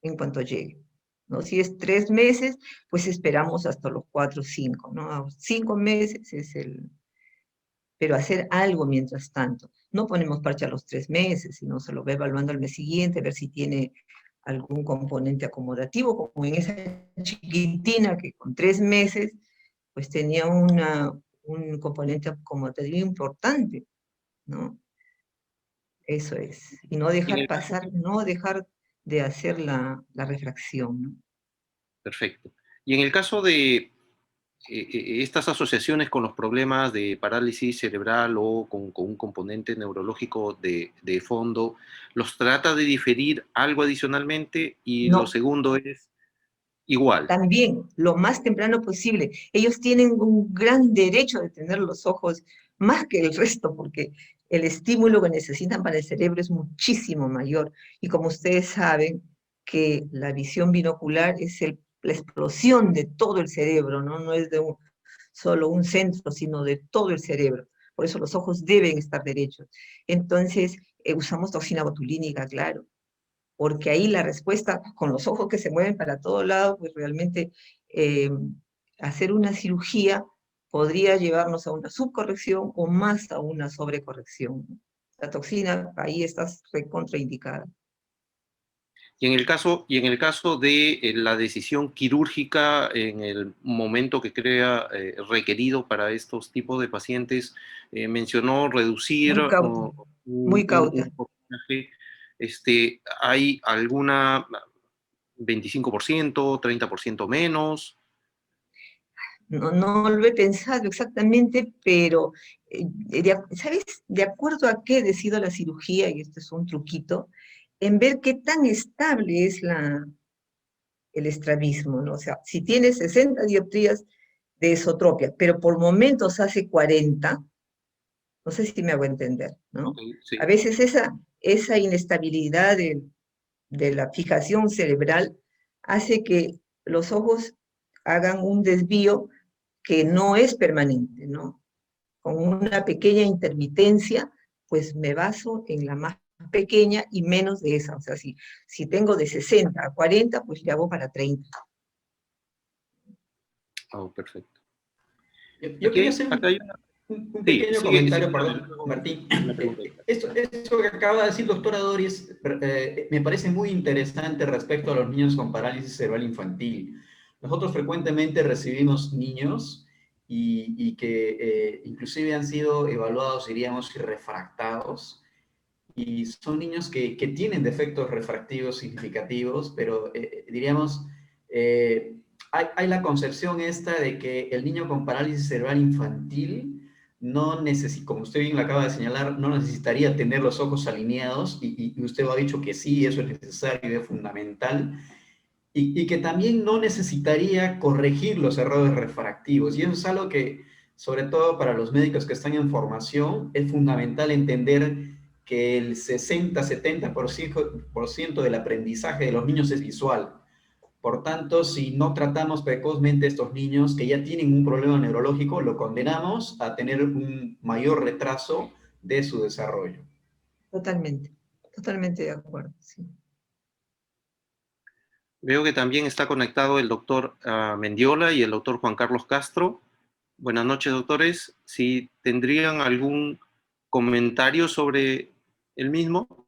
en cuanto llegue, ¿no? Si es 3 meses, pues esperamos hasta los 4 o 5, ¿no? A 5 meses es pero hacer algo mientras tanto. No ponemos parche a los 3 meses, sino se lo va evaluando al mes siguiente, ver si tiene algún componente acomodativo, como en esa chiquitina que con 3 meses, pues tenía un componente acomodativo importante, ¿no? Eso es. Y no Y en dejar el caso, pasar, no dejar de hacer la refracción, ¿no? perfecto. Y en el caso de estas asociaciones con los problemas de parálisis cerebral o con un componente neurológico de fondo, ¿los trata de diferir algo adicionalmente? Y lo No, segundo es igual. también, lo más temprano posible. Ellos tienen un gran derecho de tener los ojos más que el resto, porque el estímulo que necesitan para el cerebro es muchísimo mayor. Y como ustedes saben, que la visión binocular es la explosión de todo el cerebro, ¿no? No es de solo un centro, sino de todo el cerebro. Por eso los ojos deben estar derechos. Entonces, usamos toxina botulínica, claro, porque ahí la respuesta, con los ojos que se mueven para todo lado, pues realmente hacer una cirugía podría llevarnos a una subcorrección o más a una sobrecorrección. La toxina ahí está recontraindicada. y en el caso de la decisión quirúrgica en el momento que crea requerido para estos tipos de pacientes, mencionó reducir Muy cauta, muy cauta. un porcentaje. ¿Hay alguna 25%, 30% menos? No lo he pensado exactamente, pero, ¿sabes? De acuerdo a qué decido la cirugía, y este es un truquito, en ver qué tan estable es el estrabismo, ¿no? O sea, si tiene 60 dioptrías de esotropia, pero por momentos hace 40, no sé si me hago entender, ¿no? Ok, sí. A veces esa inestabilidad de la fijación cerebral hace que los ojos hagan un desvío que no es permanente, ¿no? Con una pequeña intermitencia, pues me baso en la más pequeña y menos de esa. O sea, si tengo de 60 a 40, pues le hago para 30. Oh, perfecto. Yo quería hacer Acá hay un sí, pequeño sigue, comentario, dale, perdón, luego Martín. me pregunté. Esto que acaba de decir doctora Doris me parece muy interesante respecto a los niños con parálisis cerebral infantil. Nosotros frecuentemente recibimos niños y que inclusive han sido evaluados, diríamos, y refractados. Y son niños que tienen defectos refractivos significativos, pero diríamos, hay la concepción esta de que el niño con parálisis cerebral infantil no necesita, como usted bien lo acaba de señalar, no necesitaría tener los ojos alineados, y usted lo ha dicho que sí, eso es necesario y es fundamental, y que también no necesitaría corregir los errores refractivos. Y eso es algo que, sobre todo para los médicos que están en formación, es fundamental entender que el 60-70% del aprendizaje de los niños es visual. Por tanto, si no tratamos precozmente a estos niños que ya tienen un problema neurológico, lo condenamos a tener un mayor retraso de su desarrollo. Totalmente, totalmente de acuerdo, sí. Veo que también está conectado el doctor Mendiola y el doctor Juan Carlos Castro. Buenas noches, doctores. Si tendrían algún comentario sobre el mismo.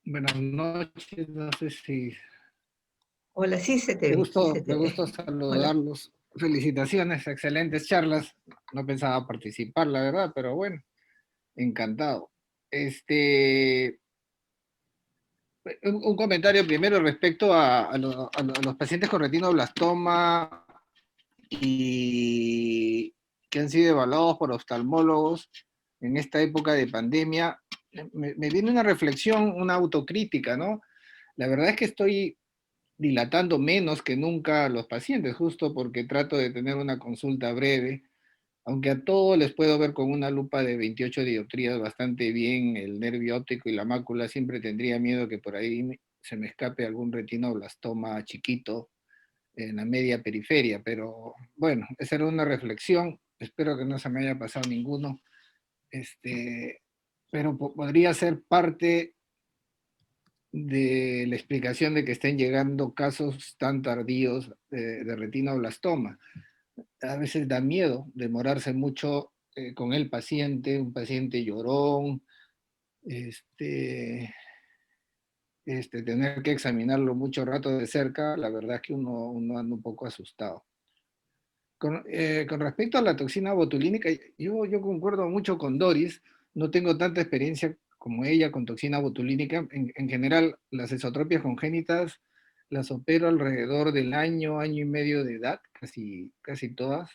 Buenas noches, no sé si... Hola, sí se te ve, sí se te Me ve. gusta Hola. saludarlos. Felicitaciones, excelentes charlas. No pensaba participar, la verdad, pero bueno, encantado. Un comentario primero respecto a los pacientes con retinoblastoma y que han sido evaluados por oftalmólogos en esta época de pandemia. Me viene una reflexión, una autocrítica, ¿no? La verdad es que estoy dilatando menos que nunca a los pacientes, justo porque trato de tener una consulta breve, aunque a todos les puedo ver con una lupa de 28 dioptrías bastante bien el nervio óptico y la mácula, siempre tendría miedo que por ahí se me escape algún retinoblastoma chiquito en la media periferia, pero bueno, esa era una reflexión, espero que no se me haya pasado ninguno, pero podría ser parte de la explicación de que estén llegando casos tan tardíos de retinoblastoma. A veces da miedo demorarse mucho con el paciente, un paciente llorón, tener que examinarlo mucho rato de cerca, la verdad es que uno anda un poco asustado. Con respecto a la toxina botulínica, yo concuerdo mucho con Doris, no tengo tanta experiencia como ella con toxina botulínica. En general, las esotropias congénitas las opero alrededor del año y medio de edad, casi todas.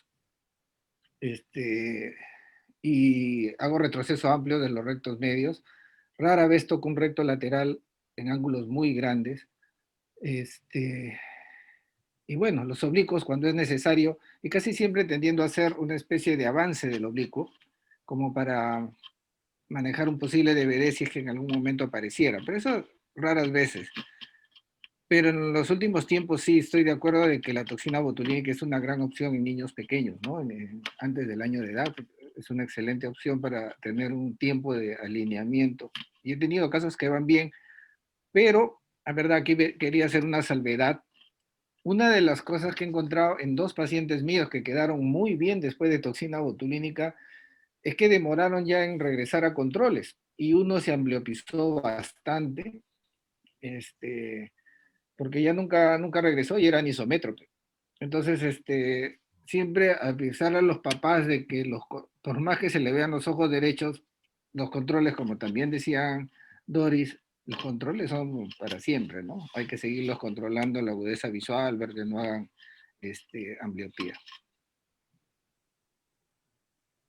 Y hago retroceso amplio de los rectos medios. Rara vez toco un recto lateral en ángulos muy grandes. Y bueno, los oblicuos cuando es necesario, y casi siempre tendiendo a hacer una especie de avance del oblicuo, como para manejar un posible DVD si es que en algún momento apareciera, pero eso raras veces. Pero en los últimos tiempos sí estoy de acuerdo de que la toxina botulínica es una gran opción en niños pequeños, ¿no? Antes del año de edad es una excelente opción para tener un tiempo de alineamiento. Y he tenido casos que van bien, pero la verdad aquí quería hacer una salvedad. Una de las cosas que he encontrado en dos pacientes míos que quedaron muy bien después de toxina botulínica es que demoraron ya en regresar a controles y uno se ambliopizó bastante, porque ya nunca regresó y era anisométrope. Entonces, siempre avisar a los papás de que por más que se le vean los ojos derechos, los controles, como también decían Doris, los controles son para siempre, ¿no? Hay que seguirlos controlando la agudeza visual, ver que no hagan ambliopía.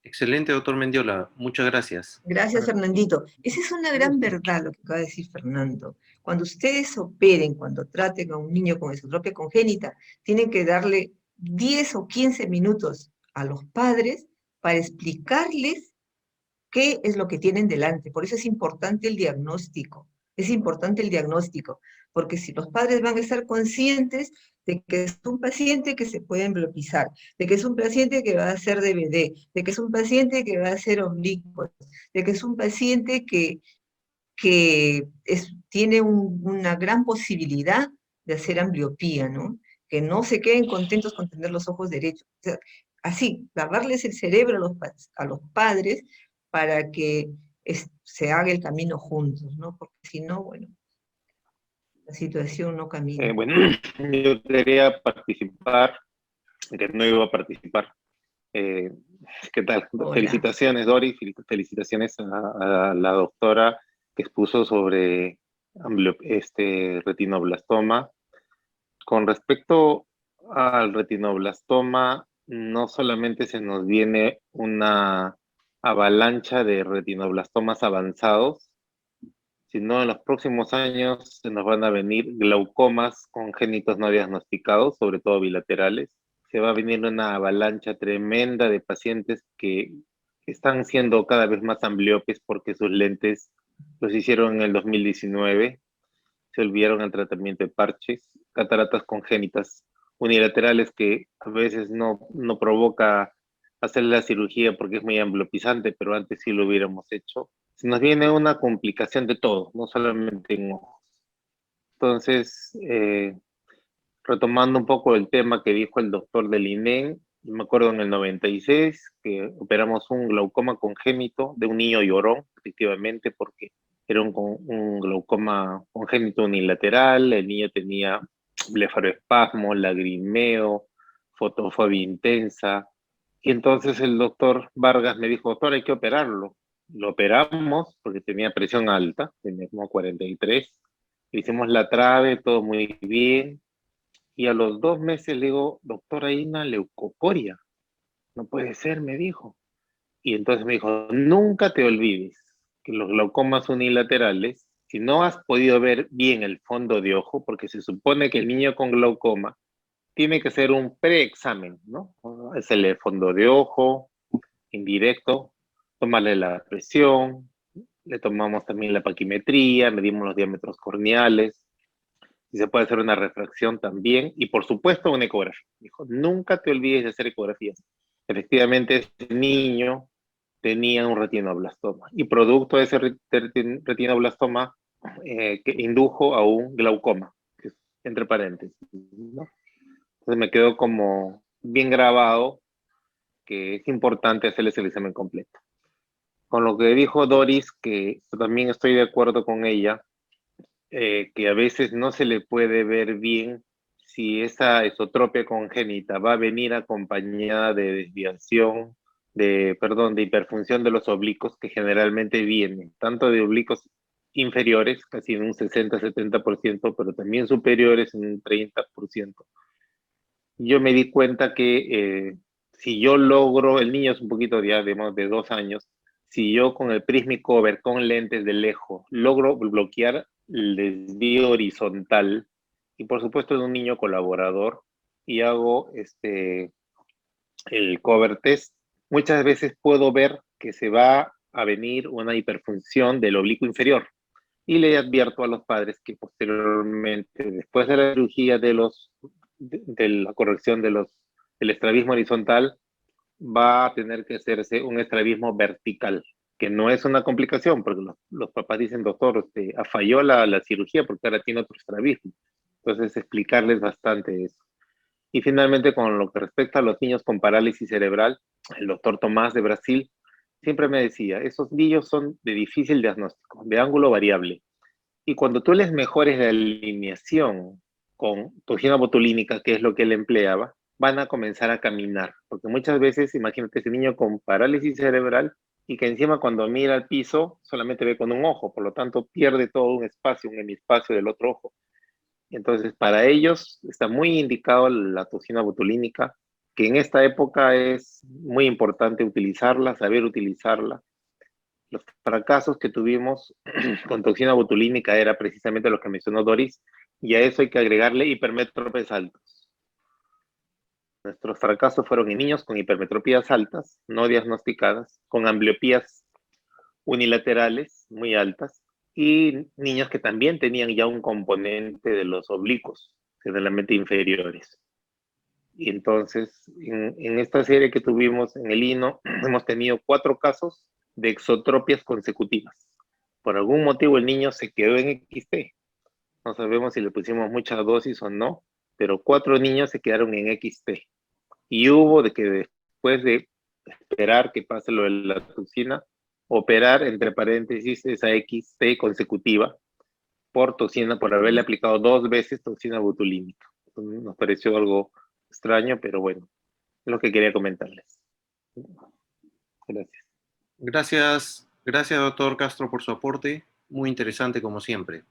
Excelente, doctor Mendiola. Muchas gracias. Gracias, Fernandito. Esa es una gran verdad lo que acaba de decir Fernando. Cuando ustedes operen, cuando traten a un niño con esotropia congénita, tienen que darle 10 o 15 minutos a los padres para explicarles qué es lo que tienen delante. Por eso es importante el diagnóstico. Es importante el diagnóstico, porque si los padres van a estar conscientes de que es un paciente que se puede embliopizar, de que es un paciente que va a hacer DVD, de que es un paciente que va a hacer oblicuos, de que es un paciente que tiene una gran posibilidad de hacer ambliopía, ¿no? Que no se queden contentos con tener los ojos derechos. O sea, así, lavarles el cerebro a los padres para que se haga el camino juntos, ¿no? Porque si no, bueno, la situación no camina. Bueno, yo quería participar, que no iba a participar. ¿Qué tal? Hola. Felicitaciones, Doris, felicitaciones a la doctora que expuso sobre retinoblastoma. Con respecto al retinoblastoma, no solamente se nos viene una avalancha de retinoblastomas avanzados, sino en los próximos años se nos van a venir glaucomas congénitos no diagnosticados, sobre todo bilaterales. Se va a venir una avalancha tremenda de pacientes que están siendo cada vez más ambliopes porque sus lentes los hicieron en el 2019, se olvidaron el tratamiento de parches, cataratas congénitas unilaterales que a veces no provoca hacer la cirugía porque es muy ambliopizante, pero antes sí lo hubiéramos hecho. Se nos viene una complicación de todo, no solamente en ojos. Entonces, retomando un poco el tema que dijo el doctor del INEN, me acuerdo en el 96 que operamos un glaucoma congénito de un niño llorón, efectivamente, porque era un glaucoma congénito unilateral, el niño tenía blefaroespasmo, lagrimeo, fotofobia intensa, y entonces el doctor Vargas me dijo, doctor, hay que operarlo. Lo operamos porque tenía presión alta, tenía como 43, hicimos la trave, todo muy bien, y a los 2 meses le digo, doctor, hay una leucocoria. No puede ser, me dijo. Y entonces me dijo, nunca te olvides que los glaucomas unilaterales, si no has podido ver bien el fondo de ojo, porque se supone que el niño con glaucoma tiene que hacer un preexamen, ¿no? Es el fondo de ojo, indirecto, tomarle la presión, le tomamos también la paquimetría, medimos los diámetros corneales, y se puede hacer una refracción también, y por supuesto una ecografía. Dijo, nunca te olvides de hacer ecografías. Efectivamente, ese niño tenía un retinoblastoma, y producto de ese retinoblastoma que indujo a un glaucoma, que es entre paréntesis, ¿no? Entonces me quedó como bien grabado que es importante hacerles el examen completo. Con lo que dijo Doris, que también estoy de acuerdo con ella, que a veces no se le puede ver bien si esa esotropia congénita va a venir acompañada de desviación, de hiperfunción de los oblicuos, que generalmente vienen, tanto de oblicuos inferiores, casi en un 60-70%, pero también superiores en un 30%. Yo me di cuenta que si yo logro, el niño es un poquito ya de 2 años, si yo con el Prismicover, con lentes de lejos, logro bloquear el desvío horizontal, y por supuesto es un niño colaborador, y hago el cover test, muchas veces puedo ver que se va a venir una hiperfunción del oblicuo inferior. Y le advierto a los padres que posteriormente, después de la cirugía de la corrección del estrabismo horizontal, va a tener que hacerse un estrabismo vertical, que no es una complicación, porque los papás dicen, doctor, falló la cirugía porque ahora tiene otro estrabismo. Entonces, explicarles bastante eso. Y finalmente, con lo que respecta a los niños con parálisis cerebral, el doctor Tomás de Brasil siempre me decía, esos niños son de difícil diagnóstico, de ángulo variable. Y cuando tú les mejores la alineación con toxina botulínica, que es lo que él empleaba, van a comenzar a caminar. Porque muchas veces, imagínate ese niño con parálisis cerebral y que encima cuando mira al piso solamente ve con un ojo, por lo tanto pierde todo un espacio, un hemispacio del otro ojo. Entonces, para ellos está muy indicado la toxina botulínica, que en esta época es muy importante utilizarla, saber utilizarla. Los fracasos que tuvimos con toxina botulínica era precisamente lo que mencionó Doris, y a eso hay que agregarle hipermetropes altos. Nuestros fracasos fueron en niños con hipermetropías altas, no diagnosticadas, con ambliopías unilaterales muy altas, y niños que también tenían ya un componente de los oblicuos, generalmente inferiores. Y entonces, en esta serie que tuvimos en el INO, hemos tenido 4 casos de exotropias consecutivas. Por algún motivo el niño se quedó en XT. No sabemos si le pusimos mucha dosis o no, pero 4 niños se quedaron en XT. Y hubo de que después de esperar que pase lo de la toxina, operar, entre paréntesis, esa XT consecutiva por toxina, por haberle aplicado 2 veces toxina botulínica. Entonces, nos pareció algo extraño, pero bueno, es lo que quería comentarles. Gracias. Gracias, doctor Castro, por su aporte. Muy interesante, como siempre.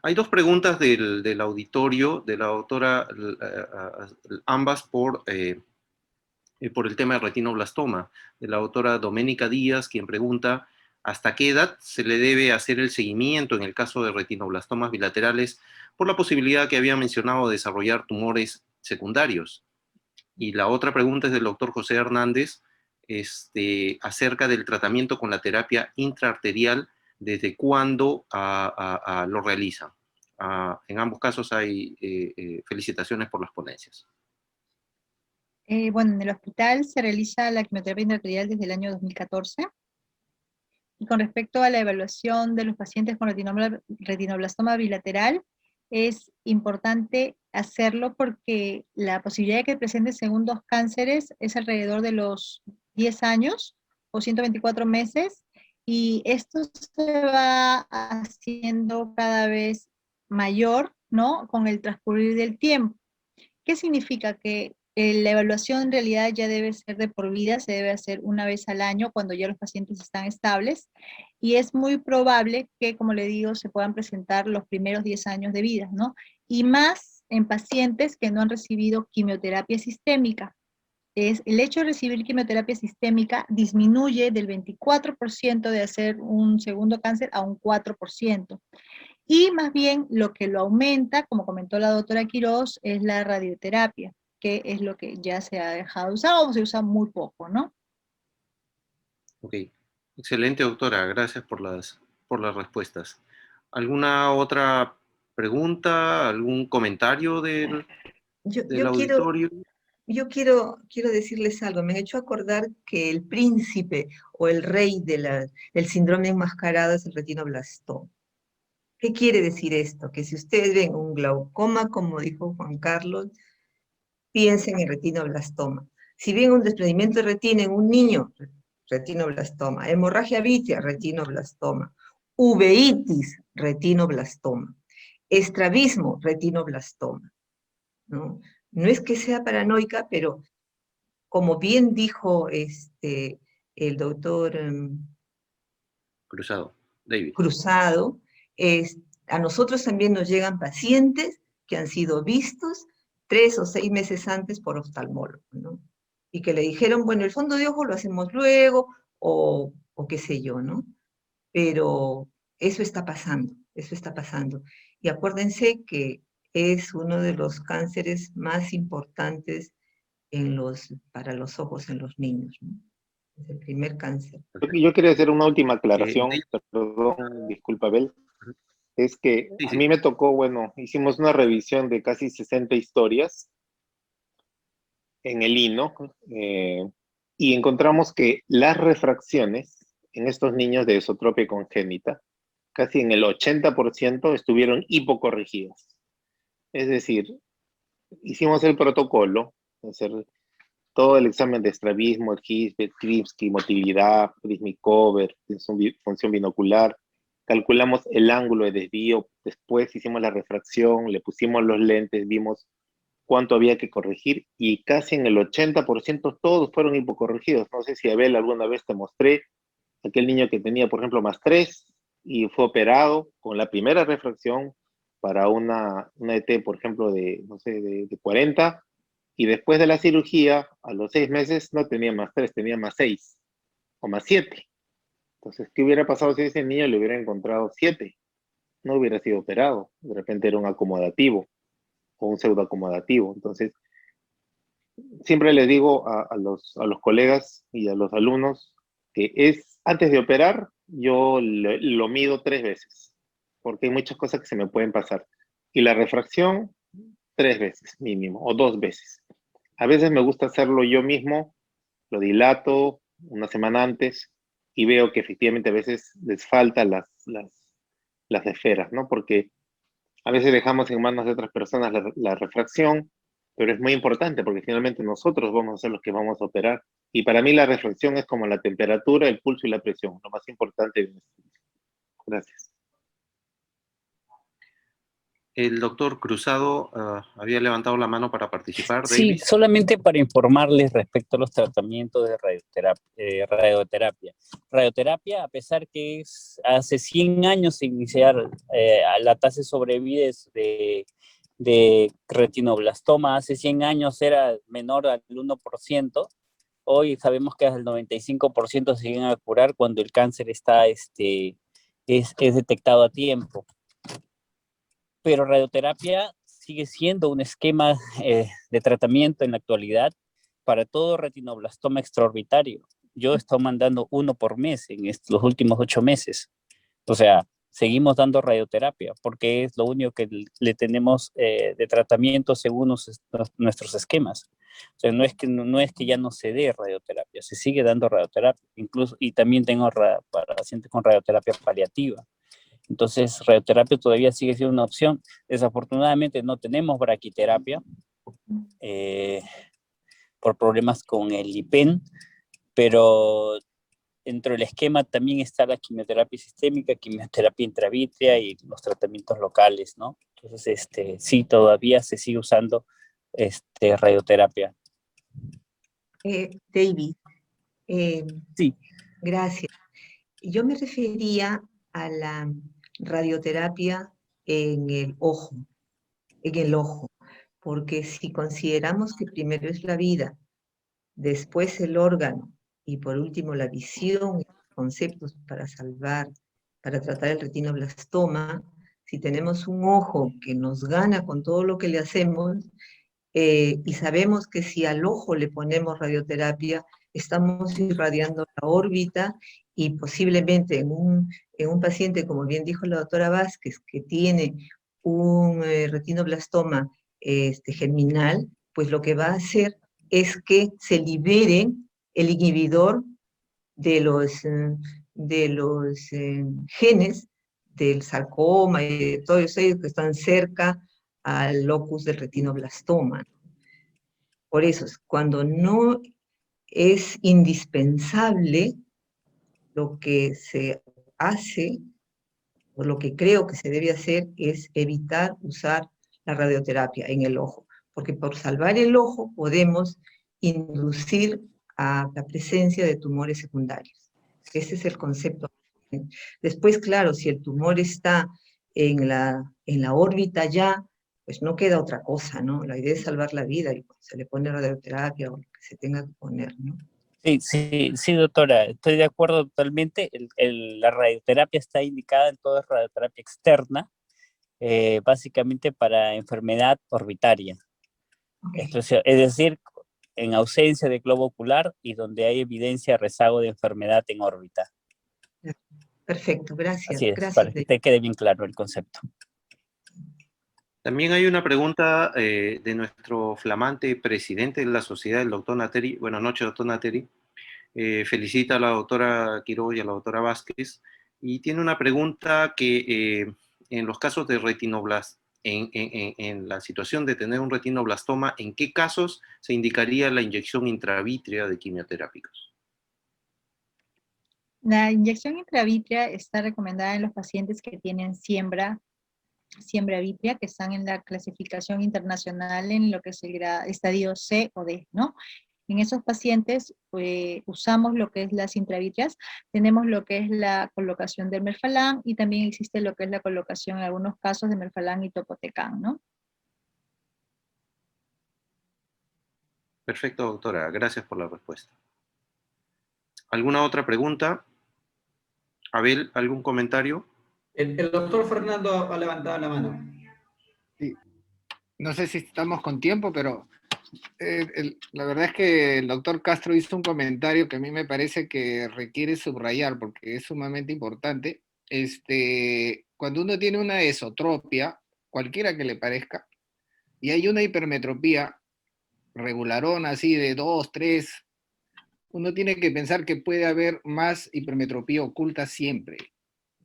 Hay 2 preguntas del auditorio, de la doctora, ambas por el tema de retinoblastoma, de la doctora Doménica Díaz, quien pregunta hasta qué edad se le debe hacer el seguimiento en el caso de retinoblastomas bilaterales por la posibilidad que había mencionado de desarrollar tumores secundarios. Y la otra pregunta es del doctor José Hernández, acerca del tratamiento con la terapia intraarterial, ¿desde cuándo lo realizan? En ambos casos hay felicitaciones por las ponencias. Bueno, en el hospital se realiza la quimioterapia intraarterial desde el año 2014. Y con respecto a la evaluación de los pacientes con retinoblastoma bilateral, es importante hacerlo porque la posibilidad de que presenten segundos cánceres es alrededor de los 10 años o 124 meses, y esto se va haciendo cada vez mayor, ¿no?, con el transcurrir del tiempo. ¿Qué significa? Que la evaluación en realidad ya debe ser de por vida, se debe hacer una vez al año cuando ya los pacientes están estables, y es muy probable que, como le digo, se puedan presentar los primeros 10 años de vida, ¿no? Y más en pacientes que no han recibido quimioterapia sistémica. El hecho de recibir quimioterapia sistémica disminuye del 24% de hacer un segundo cáncer a un 4%. Y más bien lo que lo aumenta, como comentó la doctora Quiroz, es la radioterapia, que es lo que ya se ha dejado de usar o se usa muy poco, ¿no? Ok, excelente, doctora, gracias por las respuestas. ¿Alguna otra pregunta, algún comentario del auditorio? Yo quiero decirles algo. Me han hecho acordar que el príncipe o el rey del síndrome enmascarado es el retinoblastoma. ¿Qué quiere decir esto? Que si ustedes ven un glaucoma, como dijo Juan Carlos, piensen en retinoblastoma. Si ven un desprendimiento de retina en un niño, retinoblastoma. Hemorragia vítrea, retinoblastoma. Uveitis, retinoblastoma. Estrabismo, retinoblastoma. ¿No? No es que sea paranoica, pero como bien dijo el doctor David Cruzado, a nosotros también nos llegan pacientes que han sido vistos 3 o 6 meses antes por oftalmólogo, ¿no? Y que le dijeron, bueno, el fondo de ojo lo hacemos luego, o qué sé yo, ¿no? Pero eso está pasando, eso está pasando. Y acuérdense que es uno de los cánceres más importantes para los ojos en los niños, ¿no? Es el primer cáncer. Yo quería hacer una última aclaración, perdón, disculpa, Abel. Es que a mí me tocó, bueno, hicimos una revisión de casi 60 historias en el INO, y encontramos que las refracciones en estos niños de esotropia congénita, casi en el 80% estuvieron hipocorregidas. Es decir, hicimos el protocolo, hacer todo el examen de estrabismo, el Hisbet, Kripsky, motilidad, Prismy-Cover, función binocular, calculamos el ángulo de desvío, después hicimos la refracción, le pusimos los lentes, vimos cuánto había que corregir y casi en el 80% todos fueron hipocorregidos. No sé si Abel alguna vez te mostré aquel niño que tenía, por ejemplo, +3 y fue operado con la primera refracción para una ET, por ejemplo, de, no sé, de 40, y después de la cirugía, a los 6 meses, no tenía +3, tenía +6 o +7. Entonces, ¿qué hubiera pasado si ese niño le hubiera encontrado 7? No hubiera sido operado, de repente era un acomodativo o un pseudoacomodativo. Entonces, siempre les digo a los colegas y a los alumnos que es, antes de operar, yo lo mido 3 veces, porque hay muchas cosas que se me pueden pasar. Y la refracción, 3 veces mínimo, o 2 veces. A veces me gusta hacerlo yo mismo, lo dilato una semana antes y veo que efectivamente a veces les faltan las esferas, ¿no? Porque a veces dejamos en manos de otras personas la refracción, pero es muy importante porque finalmente nosotros vamos a ser los que vamos a operar. Y para mí la refracción es como la temperatura, el pulso y la presión, lo más importante de un estudio. Gracias. El doctor Cruzado había levantado la mano para participar. Sí, Davis. solamente para informarles respecto a los tratamientos de radioterapia. Radioterapia, a pesar que es hace 100 años iniciar la tasa de sobrevida de retinoblastoma, hace 100 años era menor al 1%, hoy sabemos que hasta el 95% se llegan a curar cuando el cáncer está, es detectado a tiempo. Pero radioterapia sigue siendo un esquema de tratamiento en la actualidad para todo retinoblastoma extraorbitario. Yo he estado mandando 1 por mes en los últimos 8 meses. O sea, seguimos dando radioterapia porque es lo único que le tenemos de tratamiento según nuestros esquemas. O sea, no es que ya no se dé radioterapia, se sigue dando radioterapia. Incluso, y también tengo para pacientes con radioterapia paliativa. Entonces, radioterapia todavía sigue siendo una opción. Desafortunadamente no tenemos braquiterapia por problemas con el IPEN, pero dentro del esquema también está la quimioterapia sistémica, quimioterapia intravítrea y los tratamientos locales, ¿no? Entonces, sí, todavía se sigue usando radioterapia. David, Sí. gracias. Yo me refería a la radioterapia en el ojo, porque si consideramos que primero es la vida, después el órgano y por último la visión, conceptos para tratar el retinoblastoma, si tenemos un ojo que nos gana con todo lo que le hacemos, y sabemos que si al ojo le ponemos radioterapia, estamos irradiando la órbita y posiblemente en un paciente, como bien dijo la doctora Vázquez, que tiene un retinoblastoma germinal, pues lo que va a hacer es que se libere el inhibidor de los genes del sarcoma y de todos ellos que están cerca al locus del retinoblastoma. Por eso, cuando no es indispensable, lo que se hace, o lo que creo que se debe hacer, es evitar usar la radioterapia en el ojo, porque por salvar el ojo podemos inducir a la presencia de tumores secundarios. Ese es el concepto. Después, claro, si el tumor está en la órbita ya, pues no queda otra cosa, ¿no? La idea es salvar la vida y pues se le pone radioterapia o lo que se tenga que poner, ¿no? Sí, doctora, estoy de acuerdo totalmente. La radioterapia está indicada en toda radioterapia externa, básicamente para enfermedad orbitaria. Okay. Entonces, es decir, en ausencia de globo ocular y donde hay evidencia de rezago de enfermedad en órbita. Perfecto, gracias. Así es, Gracias, para que te quede bien claro el concepto. También hay una pregunta de nuestro flamante presidente de la sociedad, el doctor Nateri. Buenas noches, doctor Nateri. Felicita a la doctora Quiroz y a la doctora Vázquez. Y tiene una pregunta que en los casos de en la situación de tener un retinoblastoma, ¿en qué casos se indicaría la inyección intravítrea de quimioterápicos? La inyección intravítrea está recomendada en los pacientes que tienen siembra vítrea, que están en la clasificación internacional en lo que es el estadio C o D, ¿no? En esos pacientes usamos lo que es las intravítreas, tenemos lo que es la colocación del melfalán y también existe lo que es la colocación en algunos casos de melfalán y topotecan, ¿no? Perfecto, doctora. Gracias por la respuesta. ¿Alguna otra pregunta? Abel, ¿algún comentario? El doctor Fernando ha levantado la mano. Sí. No sé si estamos con tiempo, pero la verdad es que el doctor Castro hizo un comentario que a mí me parece que requiere subrayar porque es sumamente importante. Cuando uno tiene una esotropia, cualquiera que le parezca, y hay una hipermetropía regularona así de 2, 3, uno tiene que pensar que puede haber más hipermetropía oculta siempre,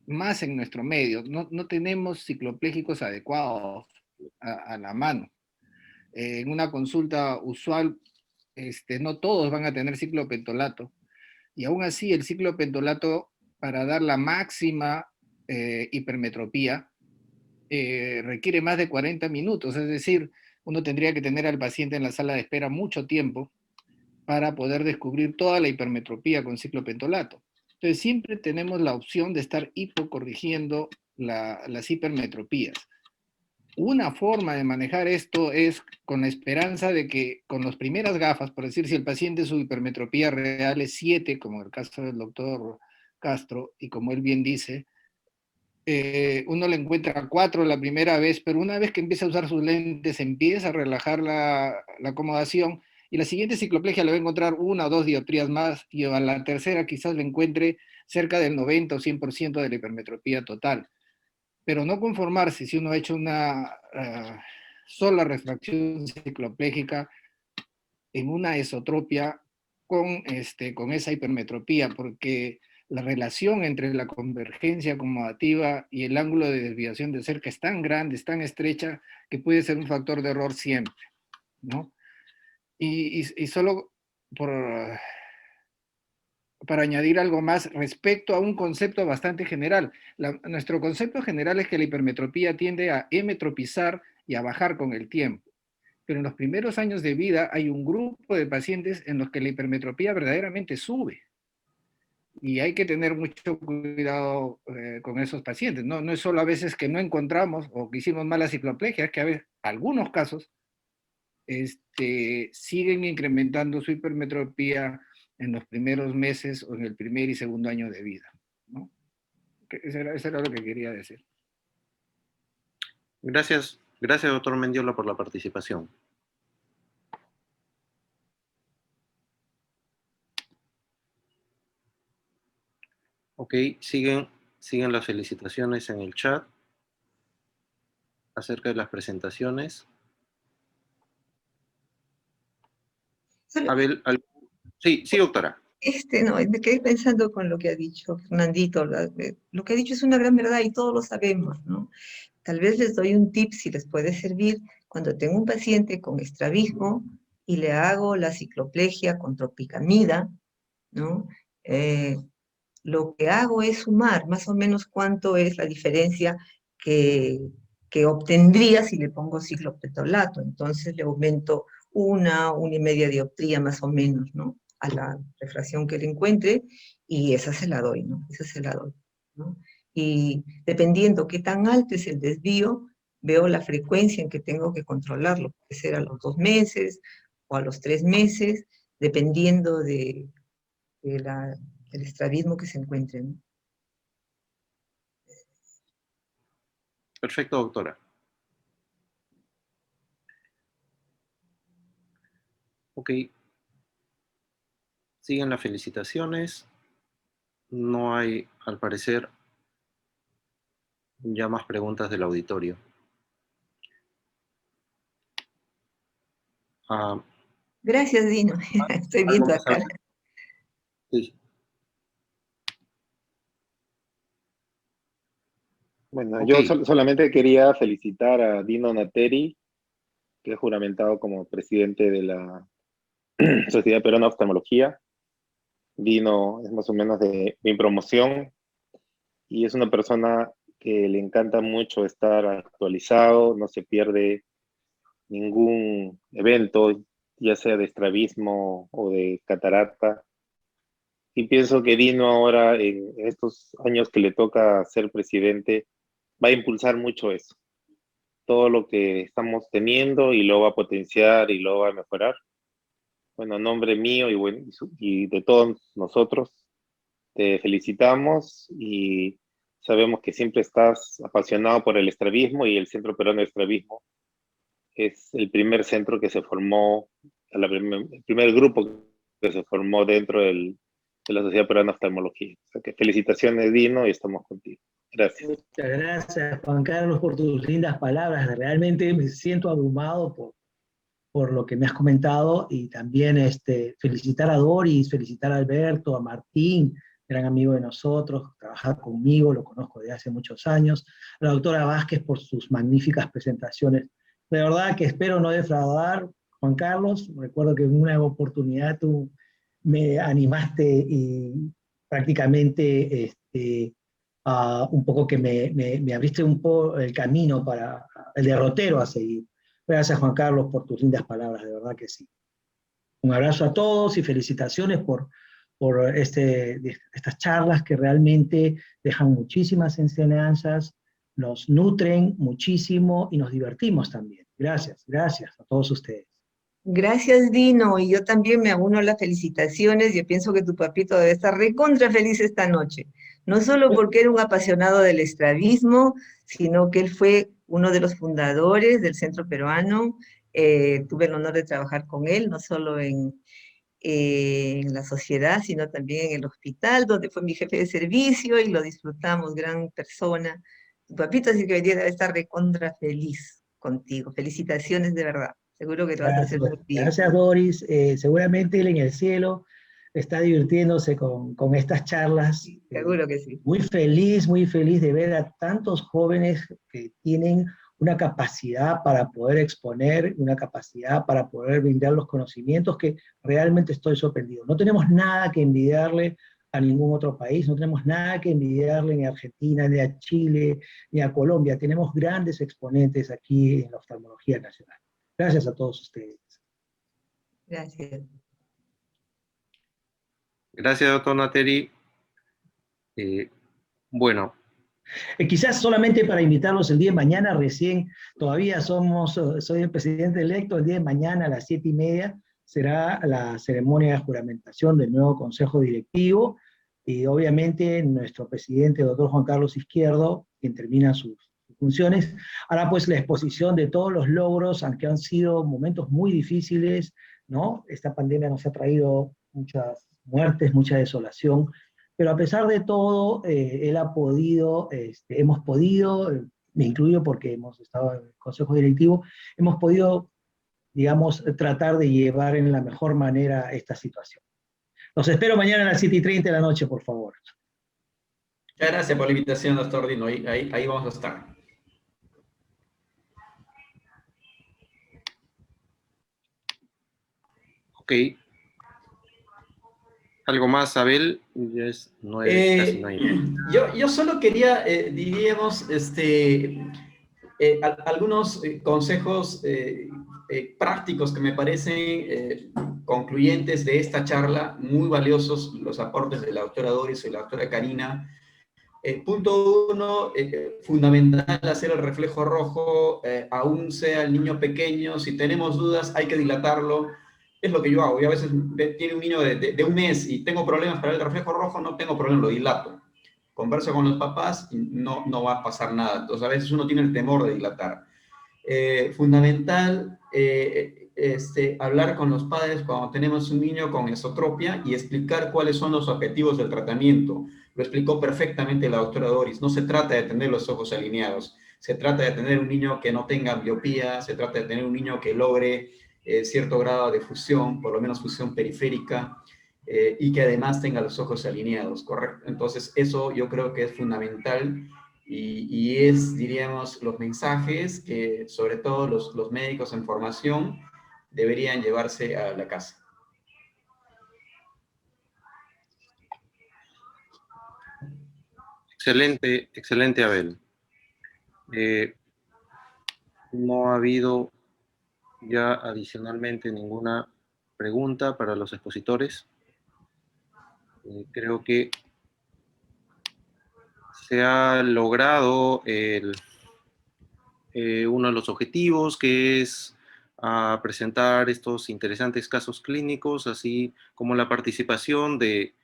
más en nuestro medio. No tenemos cicloplégicos adecuados a la mano. En una consulta usual, no todos van a tener ciclopentolato, y aún así el ciclopentolato, para dar la máxima hipermetropía, requiere más de 40 minutos, es decir, uno tendría que tener al paciente en la sala de espera mucho tiempo para poder descubrir toda la hipermetropía con ciclopentolato. Entonces siempre tenemos la opción de estar hipocorrigiendo las hipermetropías. Una forma de manejar esto es con la esperanza de que con las primeras gafas, por decir, si el paciente su hipermetropía real es 7, como el caso del doctor Castro, y como él bien dice, uno le encuentra 4 la primera vez, pero una vez que empieza a usar sus lentes, empieza a relajar la acomodación, y la siguiente cicloplegia le va a encontrar 1 o 2 dioptrías más, y a la tercera quizás le encuentre cerca del 90 o 100% de la hipermetropía total. Pero no conformarse si uno ha hecho una sola refracción cicloplégica en una esotropia con esa hipermetropía, porque la relación entre la convergencia acomodativa y el ángulo de desviación de cerca es tan grande, es tan estrecha, que puede ser un factor de error siempre, ¿no? Y solo para añadir algo más respecto a un concepto bastante general. Nuestro concepto general es que la hipermetropía tiende a emetropizar y a bajar con el tiempo. Pero en los primeros años de vida hay un grupo de pacientes en los que la hipermetropía verdaderamente sube. Y hay que tener mucho cuidado con esos pacientes. No es solo a veces que no encontramos o que hicimos mala cicloplegia, es que a veces, algunos casos, siguen incrementando su hipermetropía en los primeros meses o en el primer y segundo año de vida, ¿no? Eso era lo que quería decir. Gracias, gracias, doctor Mendiola, por la participación. Ok, siguen las felicitaciones en el chat acerca de las presentaciones. Abel, sí, doctora. No, me quedé pensando con lo que ha dicho Fernandito. Lo que ha dicho es una gran verdad y todos lo sabemos, ¿no? Tal vez les doy un tip si les puede servir. Cuando tengo un paciente con estrabismo y le hago la cicloplegia con tropicamida, ¿no? Lo que hago es sumar más o menos cuánto es la diferencia que obtendría si le pongo ciclopentolato. Entonces le aumento 1,5 dioptría más o menos, ¿no? A la refracción que le encuentre, y esa se la doy, ¿no? Esa se la doy, ¿no? Y dependiendo qué tan alto es el desvío, veo la frecuencia en que tengo que controlarlo. Puede ser a los 2 meses o a los 3 meses, dependiendo del estrabismo que se encuentre, ¿no? Perfecto, doctora. Ok. Siguen las felicitaciones. No hay, al parecer, ya más preguntas del auditorio. Gracias, Dino. Estoy viendo acá. Sí. Bueno, Ok. yo solamente quería felicitar a Dino Nateri, que es juramentado como presidente de la Sociedad Peruana de Oftalmología. Dino es más o menos de mi promoción y es una persona que le encanta mucho estar actualizado, no se pierde ningún evento, ya sea de estrabismo o de catarata. Y pienso que Dino ahora, en estos años que le toca ser presidente, va a impulsar mucho eso. Todo lo que estamos teniendo y lo va a potenciar y lo va a mejorar. Bueno, en nombre mío y de todos nosotros, te felicitamos y sabemos que siempre estás apasionado por el estrabismo y el Centro Peruano de Estrabismo es el primer centro que se formó, el primer grupo que se formó dentro de la Sociedad Peruana de Oftalmología. O sea que felicitaciones, Dino, y estamos contigo. Gracias. Muchas gracias, Juan Carlos, por tus lindas palabras. Realmente me siento abrumado por lo que me has comentado y también felicitar a Doris, felicitar a Alberto, a Martín, gran amigo de nosotros, trabaja conmigo, lo conozco desde hace muchos años, a la doctora Vázquez por sus magníficas presentaciones. De verdad que espero no defraudar, Juan Carlos. Recuerdo que en una oportunidad tú me animaste y prácticamente un poco que me abriste un poco el camino para el derrotero a seguir. Gracias, Juan Carlos, por tus lindas palabras, de verdad que sí. Un abrazo a todos y felicitaciones por estas charlas que realmente dejan muchísimas enseñanzas, nos nutren muchísimo y nos divertimos también. Gracias, gracias a todos ustedes. Gracias, Dino, y yo también me uno a las felicitaciones. Yo pienso que tu papito debe estar recontra feliz esta noche, no solo porque era un apasionado del estrabismo, sino que él fue uno de los fundadores del Centro Peruano. Tuve el honor de trabajar con él, no solo en la sociedad, sino también en el hospital, donde fue mi jefe de servicio, y lo disfrutamos, gran persona. Tu papito, así que hoy día debe estar recontra feliz contigo. Felicitaciones de verdad. Seguro que lo vas a hacer Gracias, muy bien. gracias Doris. Seguramente él en el cielo está divirtiéndose con estas charlas. Seguro que sí. Muy feliz de ver a tantos jóvenes que tienen una capacidad para poder exponer, una capacidad para poder brindar los conocimientos que realmente estoy sorprendido. No tenemos nada que envidiarle a ningún otro país, no tenemos nada que envidiarle ni a Argentina, ni a Chile, ni a Colombia. Tenemos grandes exponentes aquí en la oftalmología nacional. Gracias a todos ustedes. Gracias. Gracias, doctor Nateri. Bueno, Quizás solamente para invitarlos el día de mañana, recién todavía soy el presidente electo, el día de mañana a las 7:30 será la ceremonia de juramentación del nuevo consejo directivo, y obviamente nuestro presidente, doctor Juan Carlos Izquierdo, quien termina sus funciones, hará pues la exposición de todos los logros, aunque han sido momentos muy difíciles, ¿no? Esta pandemia nos ha traído muchas muertes, mucha desolación, pero a pesar de todo, él ha podido, hemos podido, me incluyo porque hemos estado en el consejo directivo, hemos podido, digamos, tratar de llevar en la mejor manera esta situación. Los espero mañana a las 7:30 de la noche, por favor. Muchas gracias por la invitación, doctor Dino. Ahí vamos a estar. ok. ¿Algo más, Abel? Ya es 9, casi 9. Yo solo quería, diríamos, algunos consejos prácticos que me parecen concluyentes de esta charla, muy valiosos los aportes de la doctora Doris y la doctora Karina. Punto 1, fundamental hacer el reflejo rojo, aún sea el niño pequeño. Si tenemos dudas, hay que dilatarlo. Es lo que yo hago. Yo a veces tiene un niño de un mes y tengo problemas para el reflejo rojo, no tengo problema, lo dilato. Converso con los papás y no va a pasar nada. Entonces a veces uno tiene el temor de dilatar. Fundamental hablar con los padres cuando tenemos un niño con esotropia y explicar cuáles son los objetivos del tratamiento. Lo explicó perfectamente la doctora Doris. No se trata de tener los ojos alineados, se trata de tener un niño que no tenga miopía, se trata de tener un niño que logre cierto grado de fusión, por lo menos fusión periférica, y que además tenga los ojos alineados, ¿correcto? Entonces eso yo creo que es fundamental y es, diríamos, los mensajes que sobre todo los médicos en formación deberían llevarse a la casa. Excelente, excelente, Abel. No ha habido ya adicionalmente ninguna pregunta para los expositores. Creo que se ha logrado uno de los objetivos, que es presentar estos interesantes casos clínicos, así como la participación de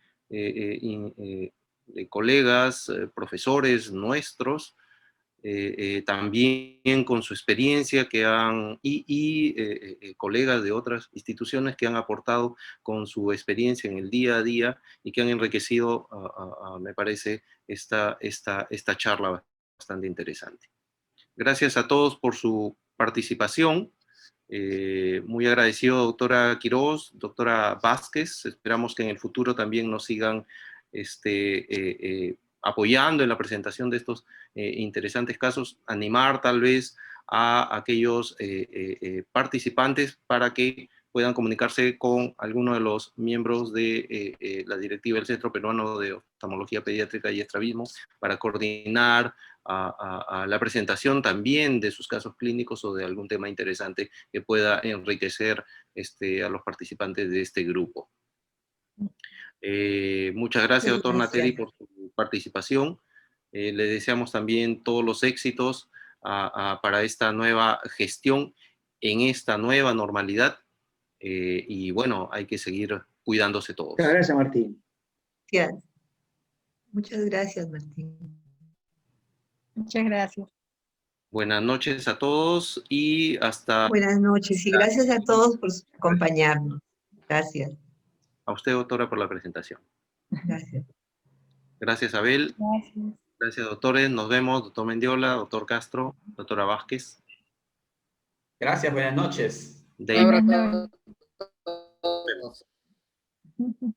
colegas, profesores nuestros, también con su experiencia colegas de otras instituciones que han aportado con su experiencia en el día a día y que han enriquecido, me parece, esta charla bastante interesante. Gracias a todos por su participación. Muy agradecido, doctora Quiroz, doctora Vázquez. Esperamos que en el futuro también nos sigan apoyando en la presentación de estos interesantes casos, animar tal vez a aquellos participantes para que puedan comunicarse con alguno de los miembros de la directiva del Centro Peruano de Oftalmología Pediátrica y Estrabismo para coordinar a la presentación también de sus casos clínicos o de algún tema interesante que pueda enriquecer a los participantes de este grupo. Muchas gracias, doctor Nateri, por su participación. Le deseamos también todos los éxitos para esta nueva gestión en esta nueva normalidad. Y bueno, hay que seguir cuidándose todos. Muchas gracias, Martín. Gracias. Muchas gracias, Martín. Muchas gracias. Buenas noches a todos y hasta... Buenas noches y gracias a todos por acompañarnos. Gracias. A usted, doctora, por la presentación. Gracias. Gracias, Abel. Gracias. Gracias, doctores. Nos vemos, doctor Mendiola, doctor Castro, doctora Vázquez. Gracias, buenas noches. David. Buenas noches.